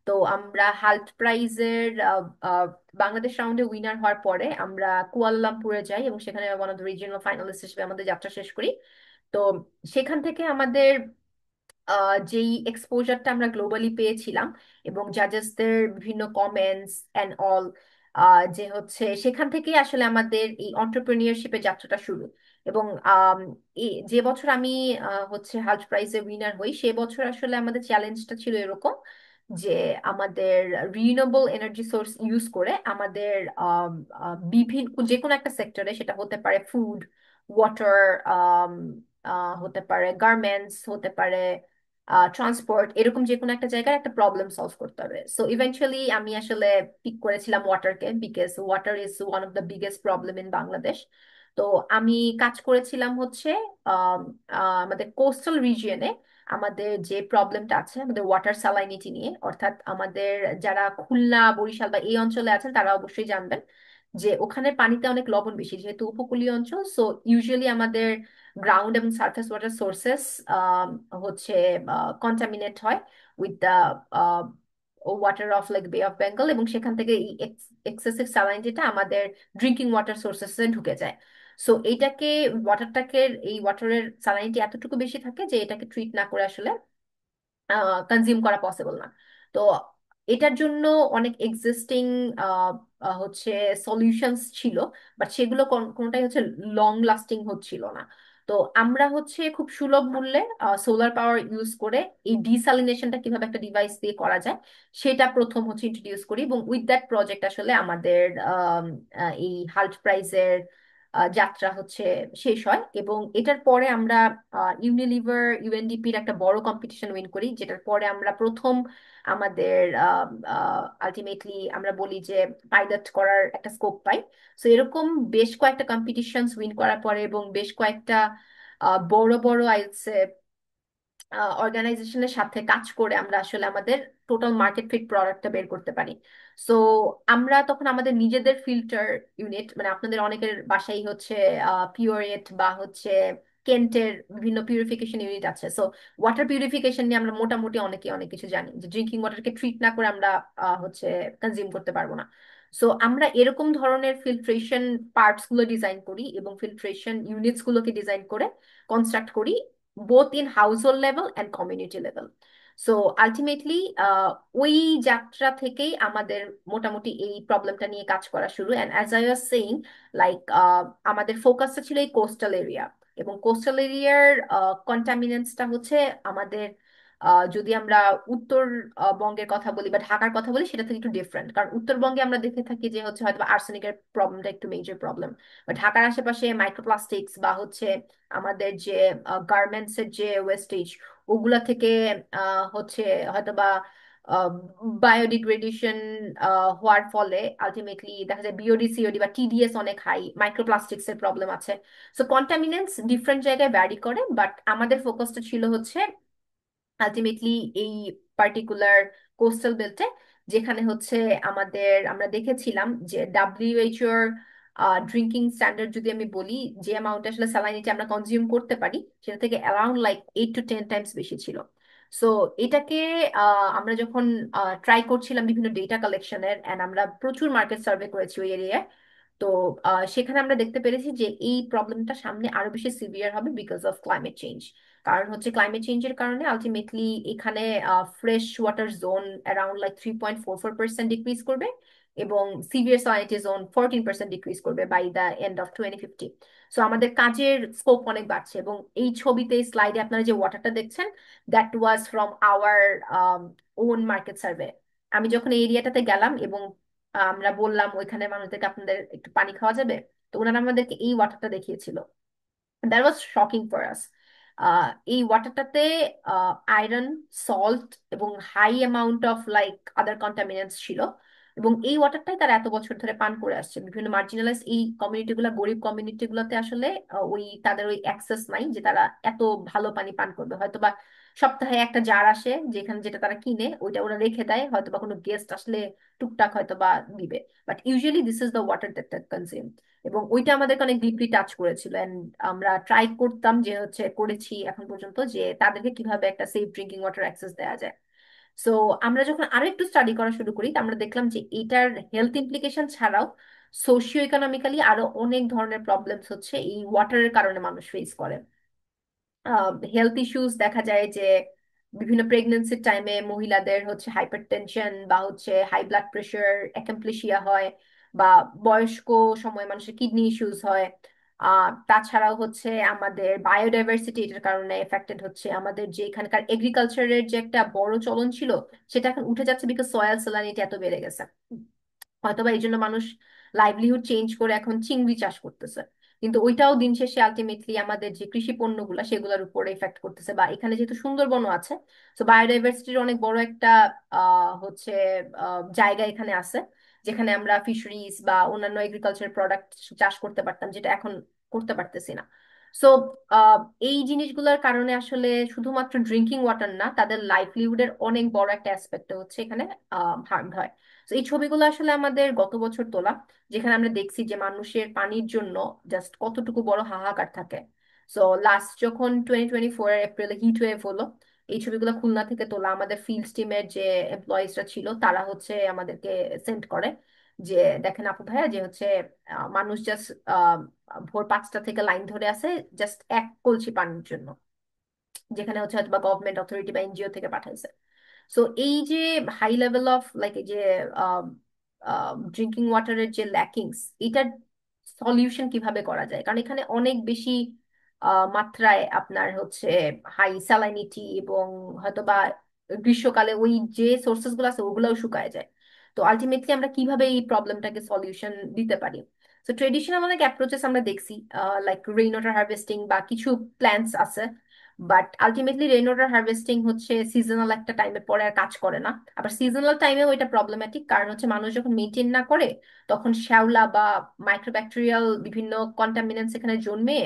A: তো আমরা হাল্ট প্রাইজের বাংলাদেশ রাউন্ডে উইনার হওয়ার পরে আমরা কুয়ালালামপুরে যাই এবং সেখানে one of the regional finalist হিসেবে আমাদের যাত্রা শেষ করি। তো সেখান থেকে আমাদের যেই এক্সপোজারটা আমরা গ্লোবালি পেয়েছিলাম এবং জাজেসদের বিভিন্ন কমেন্টস অ্যান্ড অল, যে হচ্ছে সেখান থেকেই আসলে আমাদের এই অন্টারপ্রেনিয়রশিপের যাত্রাটা শুরু। এবং যে বছর আমি হচ্ছে হাল্ট প্রাইজে উইনার হই, সে বছর আসলে আমাদের চ্যালেঞ্জটা ছিল এরকম যে আমাদের রিনিউয়েবল এনার্জি সোর্স ইউজ করে আমাদের বিভিন্ন যে কোনো একটা সেক্টরে, সেটা হতে পারে ফুড, ওয়াটার, হতে পারে গার্মেন্টস, হতে পারে ট্রান্সপোর্ট, এরকম যে কোনো একটা জায়গায় একটা প্রবলেম সলভ করতে হবে। সো ইভেন্চুয়ালি আমি আসলে পিক করেছিলাম ওয়াটারকে, because water is one of the biggest problem in Bangladesh. তো আমি কাজ করেছিলাম হচ্ছে আম, আমাদের কোস্টাল রিজিয়নে আমাদের যে প্রবলেমটা আছে আমাদের ওয়াটার স্যালাইনিটি নিয়ে। অর্থাৎ আমাদের যারা খুলনা, বরিশাল বা এই অঞ্চলে আছেন তারা অবশ্যই জানবেন যে ওখানে পানিতে অনেক লবণ বেশি, যেহেতু উপকূলীয় অঞ্চল। সো ইউজুয়ালি আমাদের গ্রাউন্ড এবং সারফেস ওয়াটার সোর্সেস হচ্ছে কন্টামিনেট হয় with the water of like বে অফ বেঙ্গল, এবং সেখান থেকে এই এক্সেসিভ স্যালাইনিটিটা আমাদের ড্রিঙ্কিং ওয়াটার সোর্সেসে ঢুকে যায়। সো এইটাকে, ওয়াটারটাকে, এই ওয়াটারের স্যালাইনিটি এতটুকু বেশি থাকে যে এটাকে ট্রিট না করে আসলে কনজিউম করা পসিবল না। তো এটার জন্য অনেক এক্সিস্টিং হচ্ছে সলিউশনস ছিল, বাট সেগুলো কোনোটাই হচ্ছে লং লাস্টিং হচ্ছিল না। তো আমরা হচ্ছে খুব সুলভ মূল্যে সোলার পাওয়ার ইউজ করে এই ডিসালিনেশনটা কিভাবে একটা ডিভাইস দিয়ে করা যায় সেটা প্রথম হচ্ছে ইন্ট্রোডিউস করি, এবং উইথ দ্যাট প্রজেক্ট আসলে আমাদের এই হাল্ট প্রাইজের যাত্রা হচ্ছে শেষ হয়। এবং এটার পরে আমরা ইউনিলিভার ইউএনডিপির একটা বড় কম্পিটিশন উইন করি, যেটার পরে আমরা প্রথম আমাদের আলটিমেটলি আমরা বলি যে পাইলট করার একটা স্কোপ পাই। সো এরকম বেশ কয়েকটা কম্পিটিশনস উইন করার পরে এবং বেশ কয়েকটা বড় বড় আইসে অর্গানাইজেশনের সাথে কাজ করে আমরা আসলে আমাদের টোটাল মার্কেট ফিট প্রোডাক্টটা বের করতে পারি। সো আমরা তখন আমাদের নিজেদের ফিল্টার ইউনিট, মানে আপনাদের অনেকের বাসায় হচ্ছে পিওরেট বা হচ্ছে কেন্টের বিভিন্ন পিউরিফিকেশন ইউনিট আছে। সো ওয়াটার পিউরিফিকেশন নিয়ে আমরা মোটামুটি অনেকে অনেক কিছু জানি, যে ড্রিঙ্কিং ওয়াটারকে ট্রিট না করে আমরা হচ্ছে কনজিউম করতে পারবো না। সো আমরা এরকম ধরনের ফিল্ট্রেশন পার্টস গুলো ডিজাইন করি এবং ফিল্ট্রেশন ইউনিটস গুলোকে ডিজাইন করে কনস্ট্রাক্ট করি, both in household level and community level. So ultimately ওই যাত্রা থেকেই আমাদের মোটামুটি এই প্রবলেমটা নিয়ে কাজ করা শুরু। And as I was saying, like আমাদের ফোকাসটা ছিল এই কোস্টাল এরিয়া, এবং কোস্টাল এরিয়ার কন্টামিনেন্টসটা হচ্ছে আমাদের যদি আমরা উত্তর বঙ্গের কথা বলি বা ঢাকার কথা বলি সেটা থেকে একটু ডিফারেন্ট, কারণ উত্তরবঙ্গে আমরা দেখে থাকি যে হচ্ছে হয়তো আর্সেনিকের প্রবলেমটা একটু মেজর প্রবলেম, বা ঢাকার আশেপাশে মাইক্রোপ্লাস্টিক্স বা হচ্ছে আমাদের যে গার্মেন্টস এর যে ওয়েস্টেজ ওগুলা থেকে হচ্ছে হয়তোবা বায়োডিগ্রেডেশন হওয়ার ফলে আলটিমেটলি দেখা যায় বিওডি সিওডি বা টিডিএস অনেক হাই, মাইক্রোপ্লাস্টিক্স এর প্রবলেম আছে। সো কন্টামিনেন্টস ডিফারেন্ট জায়গায় ভ্যারি করে, বাট আমাদের ফোকাসটা ছিল হচ্ছে আলটিমেটলি এই পার্টিকুলার কোস্টাল বেল্টে, যেখানে হচ্ছে আমরা দেখেছিলাম যে ডাব্লিউএইচওর ড্রিঙ্কিং স্ট্যান্ডার্ড যদি আমি বলি, যে অ্যামাউন্ট আসলে স্যালাইনিটি আমরা কনজিউম করতে পারি সেটা থেকে অ্যারাউন্ড লাইক 8 to 10 টাইমস বেশি ছিল। সো এটাকে আমরা যখন ট্রাই করছিলাম বিভিন্ন ডেটা কালেকশনের, অ্যান্ড আমরা প্রচুর মার্কেট সার্ভে করেছি ওই এরিয়ায়, তো সেখানে আমরা দেখতে পেরেছি যে এই প্রবলেমটা সামনে আরো বেশি সিভিয়ার হবে বিকজ অফ ক্লাইমেট চেঞ্জ। কারণ হচ্ছে ক্লাইমেট চেঞ্জের কারণে আলটিমেটলি এখানে fresh water zone around like 3.44% decrease করবে, এবং সিভিয়ার সালিনিটি জোন 14% ডিক্রিজ করবে by the end of 2050। So আমাদের কাজের স্কোপ অনেক বাড়ছে, এবং এই ছবিতে স্লাইডে আপনারা যে ওয়াটারটা দেখছেন, that was from our own market survey. আমি যখন এই এরিয়াটাতে গেলাম এবং আমরা বললাম ওইখানে মানুষদেরকে আপনাদের একটু পানি খাওয়া যাবে, তো ওনারা আমাদেরকে এই ওয়াটারটা দেখিয়েছিল। That was shocking for us. এই ওয়াটারটাতে আয়রন, সল্ট এবং high amount of like other contaminants ছিল। এবং এই ওয়াটারটাই তারা এত বছর ধরে পান করে আসছে। বিভিন্ন মার্জিনালাইজ এই কমিউনিটিগুলো, গরিব কমিউনিটিগুলোতে আসলে ওই তাদের ওই অ্যাক্সেস নাই যে তারা এত ভালো পানি পান করবে। হয়তো বা সপ্তাহে একটা জার আসে যেখানে, যেটা তারা কিনে ওইটা ওরা রেখে দেয়, হয়তো বা কোনো গেস্ট আসলে টুকটাক হয়তো বা দিবে। But usually this is the water that consume. এবং ওইটা আমাদেরকে অনেক ডিপলি টাচ করেছিল। এন্ড আমরা ট্রাই করতাম যে হচ্ছে, করেছি এখন পর্যন্ত, যে তাদেরকে কিভাবে একটা সেফ ড্রিঙ্কিং ওয়াটার অ্যাক্সেস দেওয়া যায়। সো আমরা যখন আরো একটু স্টাডি করা শুরু করি, তা আমরা দেখলাম যে এটার হেলথ ইমপ্লিকেশন ছাড়াও সোশিও ইকোনমিক্যালি আরো অনেক ধরনের প্রবলেমস হচ্ছে এই ওয়াটারের কারণে মানুষ ফেস করে। হেলথ ইস্যুস দেখা যায় যে বিভিন্ন প্রেগনেন্সির টাইমে মহিলাদের হচ্ছে হাইপারটেনশন বা হচ্ছে হাই ব্লাড প্রেশার, অ্যাকম্প্লিশিয়া হয়, বা বয়স্ক সময় মানুষের কিডনি ইস্যুস হয়। তাছাড়াও হচ্ছে আমাদের বায়োডাইভার্সিটি এটার কারণে এফেক্টেড হচ্ছে। আমাদের যে এখানকার এগ্রিকালচারের যে একটা বড় চলন ছিল, সেটা এখন উঠে যাচ্ছে বিকজ সয়েল স্যালানিটি এত বেড়ে গেছে। হয়তোবা এই জন্য মানুষ লাইভলিহুড চেঞ্জ করে এখন চিংড়ি চাষ করতেছে। কিন্তু ওইটাও দিন শেষে আলটিমেটলি আমাদের যে কৃষি পণ্যগুলো সেগুলোর উপরে ইফেক্ট করতেছে। বা এখানে যেহেতু সুন্দরবনও আছে, তো বায়োডাইভার্সিটির অনেক বড় একটা হচ্ছে জায়গা এখানে আছে, যেখানে আমরা ফিশারিজ বা অন্যান্য এগ্রিকালচার প্রোডাক্ট চাষ করতে পারতাম, যেটা এখন করতে পারতেছি না। সো এই জিনিসগুলোর কারণে আসলে শুধুমাত্র ড্রিঙ্কিং ওয়াটার না, তাদের লাইভলিহুডের অনেক বড় একটা অ্যাসপেক্ট হচ্ছে এখানে হার্ম হয়। তো এই ছবিগুলো আসলে আমাদের গত বছর তোলা, যেখানে আমরা দেখছি যে মানুষের পানির জন্য জাস্ট কতটুকু বড় হাহাকার থাকে। সো লাস্ট যখন 2024 এপ্রিলে হিট ওয়েভ হলো, এই ছবিগুলো খুলনা থেকে তোলা। আমাদের ফিল্ড টিমের যে এমপ্লয়িজরা ছিল তারা হচ্ছে আমাদেরকে সেন্ড করে যে, দেখেন আপু ভাইয়া, যে হচ্ছে মানুষ জাস্ট ভোর 5টা থেকে লাইন ধরে আছে জাস্ট এক কলসি পানির জন্য, যেখানে হচ্ছে হয়তো বা গভর্নমেন্ট অথরিটি বা এনজিও থেকে পাঠাইছে। সো এই যে হাই লেভেল অফ লাইক এই যে ড্রিঙ্কিং ওয়াটারের যে ল্যাকিংস, এটার সলিউশন কিভাবে করা যায়, কারণ এখানে অনেক বেশি মাত্রায় আপনার হচ্ছে হাই স্যালাইনিটি, এবং হয়তো বা গ্রীষ্মকালে ওই যে সোর্সেস গুলো আছে ওগুলোও শুকায় যায়। তো আলটিমেটলি আমরা কিভাবে এই প্রবলেমটাকে সলিউশন দিতে পারি? তো ট্রেডিশনাল অনেক অ্যাপ্রোচেস আমরা দেখছি, লাইক রেইন ওয়াটার হারভেস্টিং বা কিছু প্ল্যান্টস আছে। But ultimately rain water harvesting হচ্ছে সিজনাল একটা টাইমে পরে আর কাজ করে না। আবার সিজনাল টাইমেও এটা প্রবলেম্যাটিক, কারণ হচ্ছে মানুষ যখন মেনটেন না করে, তখন শ্যাওলা বা মাইক্রোব্যাকটেরিয়াল বিভিন্ন কন্টামিনেন্টস এখানে জন্মে।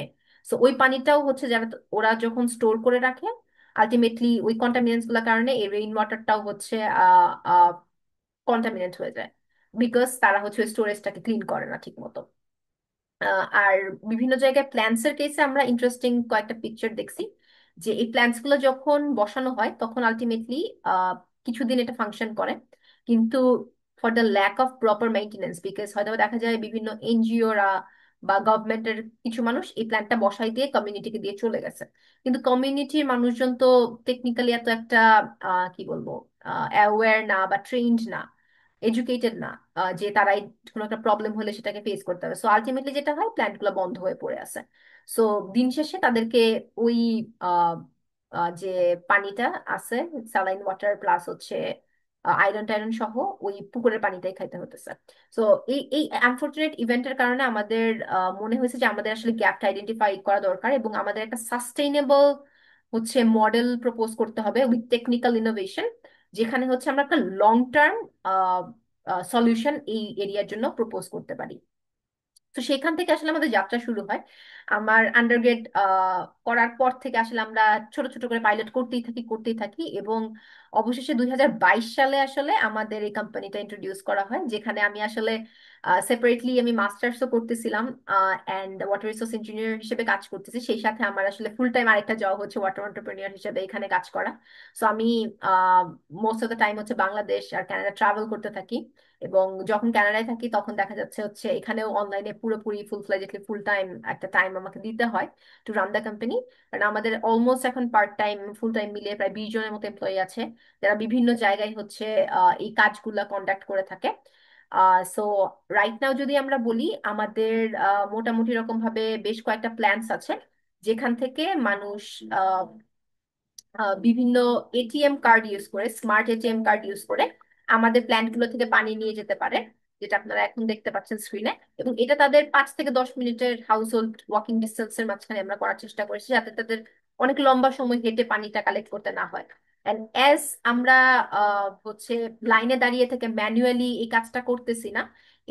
A: সো ওই পানিটাও হচ্ছে যারা, ওরা যখন স্টোর করে রাখে, আলটিমেটলি ওই কন্টামিনেন্টস গুলোর কারণে এই রেইন ওয়াটারটাও হচ্ছে কন্টামিনেন্ট হয়ে যায়, বিকজ তারা হচ্ছে স্টোরেজটাকে ক্লিন করে না ঠিক মতো। আর বিভিন্ন জায়গায় প্ল্যান্টস এর কেসে আমরা ইন্টারেস্টিং কয়েকটা পিকচার দেখছি, যে এই প্ল্যান্টস গুলো যখন বসানো হয় তখন আলটিমেটলি কিছুদিন এটা ফাংশন করে, কিন্তু for the lack of proper maintenance, because হয়তো দেখা যায় বিভিন্ন এনজিওরা বা গভর্নমেন্টের কিছু মানুষ এই প্ল্যান্টটা বসাই দিয়ে কমিউনিটিকে দিয়ে চলে গেছে। কিন্তু কমিউনিটির মানুষজন তো টেকনিক্যালি এত একটা কি বলবো, অ্যাওয়্যার না বা ট্রেইনড না, এডুকেটেড না, যে তারাই কোনো একটা প্রবলেম হলে সেটাকে ফেস করতে হবে। সো আলটিমেটলি যেটা হয়, প্ল্যান্ট গুলো বন্ধ হয়ে পড়ে আছে। সো দিন শেষে তাদেরকে ওই আহ, যে পানিটা আছে, স্যালাইন ওয়াটার প্লাস হচ্ছে আয়রন টাইরন সহ ওই পুকুরের পানিটাই খাইতে হতেছে। সো এই এই আনফর্চুনেট ইভেন্টের কারণে আমাদের মনে হয়েছে যে আমাদের আসলে গ্যাপটা আইডেন্টিফাই করা দরকার, এবং আমাদের একটা সাস্টেইনেবল হচ্ছে মডেল প্রপোজ করতে হবে উইথ টেকনিক্যাল ইনোভেশন, যেখানে হচ্ছে আমরা একটা লং টার্ম সলিউশন এই এরিয়ার জন্য প্রপোজ করতে পারি। তো সেখান থেকে আসলে আমাদের যাত্রা শুরু হয়। আমার আন্ডারগ্রেড করার পর থেকে আসলে আমরা ছোট ছোট করে পাইলট করতেই থাকি এবং অবশেষে 2022 সালে আসলে আমাদের এই কোম্পানিটা ইন্ট্রোডিউস করা হয়, যেখানে আমি আসলে সেপারেটলি আমি মাস্টার্সও করতেছিলাম অ্যান্ড ওয়াটার রিসোর্স ইঞ্জিনিয়ার হিসেবে কাজ করতেছি। সেই সাথে আমার আসলে ফুল টাইম আরেকটা জব হচ্ছে ওয়াটার এন্টারপ্রেনিউর হিসেবে এখানে কাজ করা। সো আমি মোস্ট অফ দ্য টাইম হচ্ছে বাংলাদেশ আর কানাডা ট্রাভেল করতে থাকি। এবং যখন কানাডায় থাকি তখন দেখা যাচ্ছে হচ্ছে এখানেও অনলাইনে পুরোপুরি ফুল ফ্লেজেডলি ফুল টাইম একটা টাইম আমাকে দিতে হয় টু রান দ্য কোম্পানি। কারণ আমাদের অলমোস্ট এখন পার্ট টাইম ফুল টাইম মিলিয়ে প্রায় 20 জনের মতো এমপ্লয়ি আছে, যারা বিভিন্ন জায়গায় হচ্ছে এই কাজগুলা কন্ডাক্ট করে থাকে। সো রাইট নাও যদি আমরা বলি, আমাদের মোটামুটি রকম ভাবে বেশ কয়েকটা প্ল্যানস আছে, যেখান থেকে মানুষ আহ, বিভিন্ন এটিএম কার্ড ইউজ করে, স্মার্ট এটিএম কার্ড ইউজ করে আমাদের প্ল্যান্ট গুলো থেকে পানি নিয়ে যেতে পারে। যেটা আপনারা এখন দেখতে পাচ্ছেন স্ক্রিনে। এবং এটা তাদের 5 থেকে 10 মিনিটের হাউস হোল্ড ওয়াকিং ডিস্টেন্সের মাঝখানে আমরা করার চেষ্টা করেছি, যাতে তাদের অনেক লম্বা সময় হেঁটে পানিটা কালেক্ট করতে না হয়। এন্ড অ্যাজ আমরা হচ্ছে লাইনে দাঁড়িয়ে থেকে ম্যানুয়ালি এই কাজটা করতেছি না,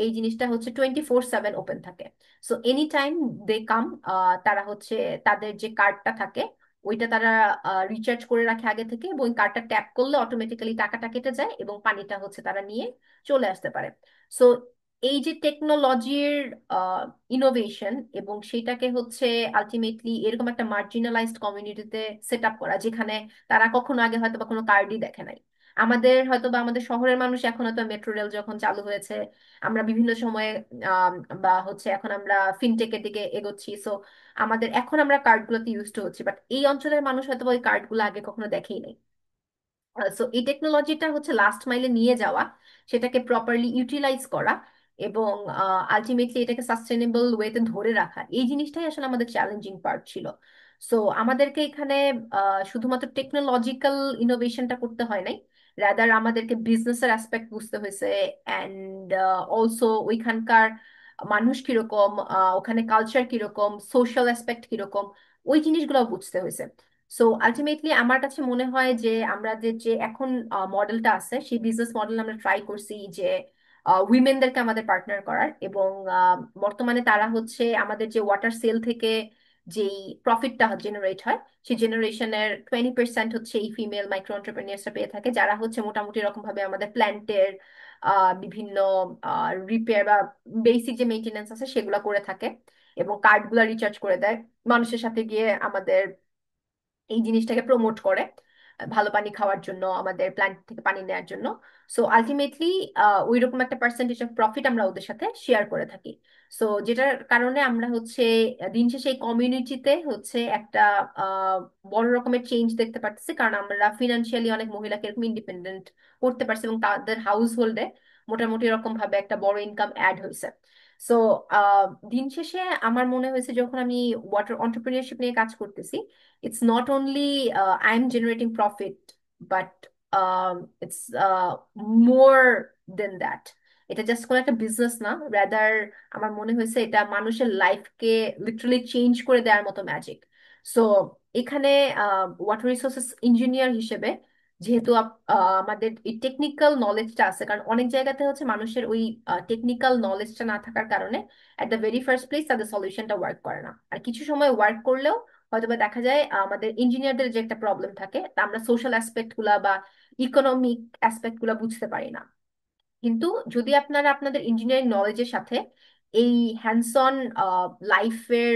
A: এই জিনিসটা হচ্ছে 24/7 ওপেন থাকে। সো এনি টাইম দে কাম, তারা হচ্ছে তাদের যে কার্ডটা থাকে ওইটা তারা রিচার্জ করে রাখে আগে থেকে, এবং ওই কার্ডটা ট্যাপ করলে অটোমেটিক্যালি টাকাটা কেটে যায় এবং পানিটা হচ্ছে তারা নিয়ে চলে আসতে পারে। সো এই যে টেকনোলজির ইনোভেশন, এবং সেটাকে হচ্ছে আলটিমেটলি এরকম একটা মার্জিনালাইজড কমিউনিটিতে সেট আপ করা, যেখানে তারা কখনো আগে হয়তো বা কোনো কার্ডই দেখে নাই। আমাদের হয়তো বা আমাদের শহরের মানুষ এখন হয়তো মেট্রো রেল যখন চালু হয়েছে, আমরা বিভিন্ন সময়ে আম, বা হচ্ছে এখন আমরা ফিনটেকের দিকে এগোচ্ছি, সো আমাদের এখন আমরা কার্ডগুলোতে ইউজ টু হচ্ছি, বাট এই অঞ্চলের মানুষ হয়তো বা ওই কার্ডগুলো আগে কখনো দেখেই নাই। সো এই টেকনোলজিটা হচ্ছে লাস্ট মাইলে নিয়ে যাওয়া, সেটাকে প্রপারলি ইউটিলাইজ করা, এবং আলটিমেটলি এটাকে সাস্টেনেবল ওয়েতে ধরে রাখা, এই জিনিসটাই আসলে আমাদের চ্যালেঞ্জিং পার্ট ছিল। সো আমাদেরকে এখানে শুধুমাত্র টেকনোলজিক্যাল ইনোভেশনটা করতে হয় নাই, রাদার আমাদেরকে বিজনেসের অ্যাসপেক্ট বুঝতে হয়েছে, অ্যান্ড অলসো ওইখানকার মানুষ কিরকম, ওখানে কালচার কিরকম, সোশ্যাল অ্যাসপেক্ট কিরকম, ওই জিনিসগুলো বুঝতে হয়েছে। সো আলটিমেটলি আমার কাছে মনে হয় যে আমরা যে যে এখন মডেলটা আছে, সেই বিজনেস মডেল আমরা ট্রাই করছি যে উইমেনদেরকে আমাদের পার্টনার করার, এবং বর্তমানে তারা হচ্ছে আমাদের যে ওয়াটার সেল থেকে যেই প্রফিটটা জেনারেট হয়, সেই জেনারেশনের 20% হচ্ছে এই ফিমেল মাইক্রো এন্টারপ্রেনিয়ার্সরা পেয়ে থাকে, যারা হচ্ছে মোটামুটি এরকম ভাবে আমাদের প্ল্যান্টের বিভিন্ন রিপেয়ার বা বেসিক যে মেনটেনেন্স আছে সেগুলো করে থাকে, এবং কার্ডগুলো রিচার্জ করে দেয় মানুষের সাথে গিয়ে, আমাদের এই জিনিসটাকে প্রমোট করে ভালো পানি খাওয়ার জন্য, আমাদের প্ল্যান্ট থেকে পানি নেওয়ার জন্য। সো আলটিমেটলি ওই রকম একটা পার্সেন্টেজ অফ প্রফিট আমরা ওদের সাথে শেয়ার করে থাকি। সো যেটার কারণে আমরা হচ্ছে দিন শেষে এই কমিউনিটিতে হচ্ছে একটা আহ, বড় রকমের চেঞ্জ দেখতে পাচ্ছি, কারণ আমরা ফিনান্সিয়ালি অনেক মহিলাকে এরকম ইন্ডিপেন্ডেন্ট করতে পারছি, এবং তাদের হাউস হোল্ডে মোটামুটি এরকম ভাবে একটা বড় ইনকাম অ্যাড হয়েছে। সো দিন শেষে আমার মনে হয়েছে যখন আমি ওয়াটার অন্টারপ্রিনিয়রশিপ নিয়ে কাজ করতেছি, it's not only I'm generating profit, but it's more than that. এটা জাস্ট কোনো একটা বিজনেস না, রাদার আমার মনে হয়েছে এটা মানুষের লাইফকে লিটারালি চেঞ্জ করে দেওয়ার মতো ম্যাজিক। সো এখানে ওয়াটার রিসোর্সেস ইঞ্জিনিয়ার হিসেবে যেহেতু আমাদের এই টেকনিক্যাল নলেজটা আছে, কারণ অনেক জায়গাতে হচ্ছে মানুষের ওই টেকনিক্যাল নলেজটা না থাকার কারণে at the very first place তাদের সলিউশনটা ওয়ার্ক করে না, আর কিছু সময় ওয়ার্ক করলেও হয়তোবা দেখা যায় আমাদের ইঞ্জিনিয়ারদের যে একটা প্রবলেম থাকে, তা আমরা সোশ্যাল অ্যাসপেক্ট গুলা বা ইকোনমিক অ্যাসপেক্ট গুলা বুঝতে পারি না। কিন্তু যদি আপনারা আপনাদের ইঞ্জিনিয়ারিং নলেজের সাথে এই হ্যান্ডস অন লাইফের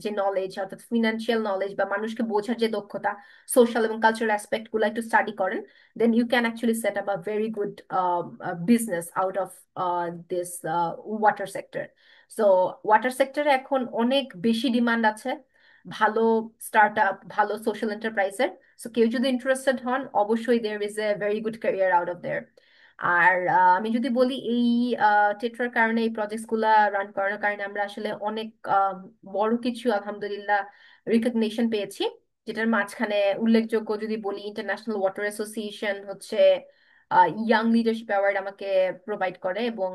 A: যে নলেজ, অর্থাৎ ফিনান্সিয়াল নলেজ বা মানুষকে বোঝার যে দক্ষতা, সোশ্যাল এবং কালচারাল অ্যাসপেক্ট গুলো একটু স্টাডি করেন, then you can actually set up a very good business out of this water sector. So water সেক্টরে এখন অনেক বেশি ডিমান্ড আছে ভালো স্টার্ট আপ, ভালো সোশ্যাল এন্টারপ্রাইজের। সো কেউ যদি ইন্টারেস্টেড হন, অবশ্যই there is a very good career out of there. আর আমি যদি বলি এই টেট্রার কারণে, এই প্রজেক্টস গুলা রান করার কারণে আমরা আসলে অনেক বড় কিছু আলহামদুলিল্লাহ রিকগনিশন পেয়েছি, যেটার মাঝখানে উল্লেখযোগ্য যদি বলি, ইন্টারন্যাশনাল ওয়াটার অ্যাসোসিয়েশন হচ্ছে ইয়াং লিডারশিপ অ্যাওয়ার্ড আমাকে প্রোভাইড করে, এবং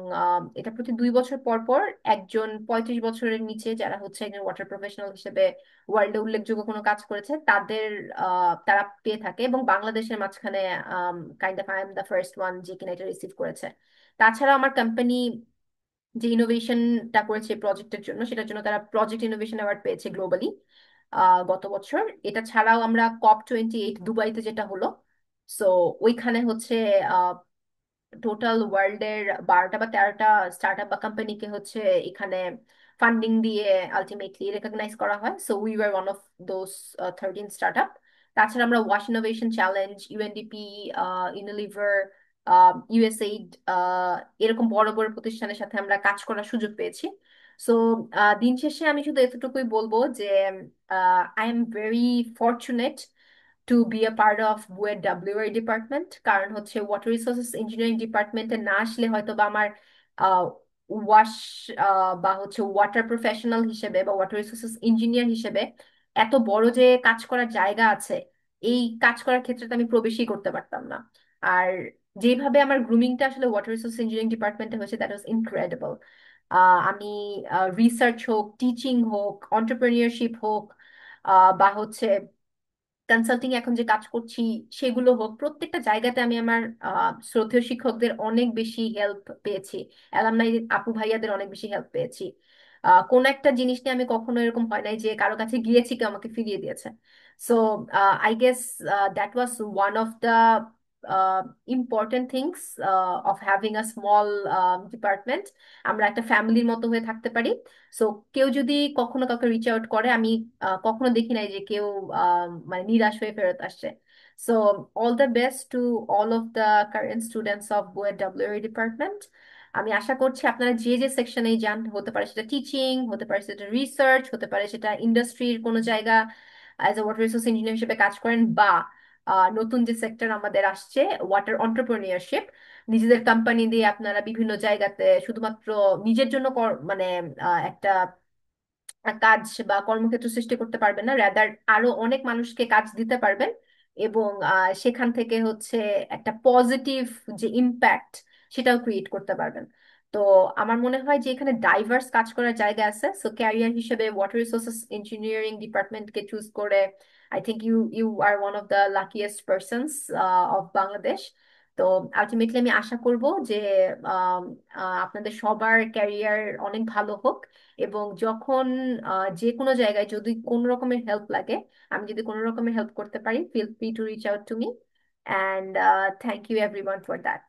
A: এটা প্রতি 2 বছর পর পর একজন 35 বছরের নিচে যারা হচ্ছে একজন ওয়াটার প্রফেশনাল হিসেবে ওয়ার্ল্ডে উল্লেখযোগ্য কোনো কাজ করেছে তাদের তারা পেয়ে থাকে, এবং বাংলাদেশের মাঝখানে kind of I am the first one যে কিনা এটা রিসিভ করেছে। তাছাড়া আমার কোম্পানি যে ইনোভেশনটা করেছে প্রজেক্টের জন্য, সেটার জন্য তারা প্রজেক্ট ইনোভেশন অ্যাওয়ার্ড পেয়েছে গ্লোবালি গত বছর। এটা ছাড়াও আমরা COP28 দুবাইতে যেটা হলো, সো ওইখানে হচ্ছে টোটাল ওয়ার্ল্ডের 12টা বা 13টা স্টার্ট আপ বা কোম্পানিকে হচ্ছে এখানে ফান্ডিং দিয়ে আলটিমেটলি রেকগনাইজ করা হয়। So we were one of those 13 start up. তাছাড়া আমরা wash innovation challenge, UNDP, Unilever, USAID, এরকম বড় বড় প্রতিষ্ঠানের সাথে আমরা কাজ করার সুযোগ পেয়েছি। সো দিন শেষে আমি শুধু এতটুকুই বলবো যে I am very fortunate to be a part of BUET WRE department, কারণ হচ্ছে ওয়াটার রিসোর্সেস ইঞ্জিনিয়ারিং ডিপার্টমেন্টে না আসলে হয়তো বা আমার ওয়াশ বা হচ্ছে ওয়াটার প্রফেশনাল হিসেবে বা ওয়াটার রিসোর্সেস ইঞ্জিনিয়ার হিসেবে এত বড় যে কাজ করার জায়গা আছে, এই কাজ করার ক্ষেত্রে তো আমি প্রবেশই করতে পারতাম না। আর যেভাবে আমার গ্রুমিংটা আসলে ওয়াটার রিসোর্স ইঞ্জিনিয়ারিং ডিপার্টমেন্টে হয়েছে, দ্যাট ওয়াজ ইনক্রেডিবল। আমি রিসার্চ হোক, টিচিং হোক, অন্টারপ্রেনিয়রশিপ হোক, বা হচ্ছে কনসাল্টিং এখন যে কাজ করছি সেগুলো হোক, প্রত্যেকটা জায়গাতে আমি আমার শ্রদ্ধেয় শিক্ষকদের অনেক বেশি হেল্প পেয়েছি, অ্যালামনাই আপু ভাইয়াদের অনেক বেশি হেল্প পেয়েছি। কোন একটা জিনিস নিয়ে আমি কখনো এরকম হয় নাই যে কারো কাছে গিয়েছি কেউ আমাকে ফিরিয়ে দিয়েছে। So I guess that was one of the important things of having a small department. আমরা একটা ফ্যামিলির মতো হয়ে থাকতে পারি। সো কেউ যদি কখনো কাউকে রিচ আউট করে, আমি কখনো দেখি নাই যে কেউ মানে নিরাশ হয়ে ফেরত আসছে। So all the best to all of the current students of BUET WRE department. আমি আশা করছি আপনারা যে যে সেকশনেই যান, হতে পারে সেটা টিচিং, হতে পারে সেটা রিসার্চ, হতে পারে সেটা ইন্ডাস্ট্রির কোনো জায়গা as a water resource engineer হিসেবে কাজ করেন, বা নতুন যে সেক্টর আমাদের আসছে ওয়াটার অন্টারপ্রেনিয়রশিপ, নিজেদের কোম্পানি দিয়ে আপনারা বিভিন্ন জায়গাতে শুধুমাত্র নিজের জন্য মানে একটা কাজ বা কর্মক্ষেত্র সৃষ্টি করতে পারবেন না, রাদার আরো অনেক মানুষকে কাজ দিতে পারবেন, এবং সেখান থেকে হচ্ছে একটা পজিটিভ যে ইম্প্যাক্ট সেটাও ক্রিয়েট করতে পারবেন। তো আমার মনে হয় যে এখানে ডাইভার্স কাজ করার জায়গা আছে। সো ক্যারিয়ার হিসেবে ওয়াটার রিসোর্সেস ইঞ্জিনিয়ারিং ডিপার্টমেন্টকে চুজ করে I think you you are one of the luckiest persons of Bangladesh. তো আলটিমেটলি আমি আশা করব যে আম, আপনাদের সবার ক্যারিয়ার অনেক ভালো হোক, এবং যখন যে কোনো জায়গায় যদি কোনো রকমের হেল্প লাগে, আমি যদি কোনো রকমের হেল্প করতে পারি, feel free to reach out to me. And thank you everyone for that.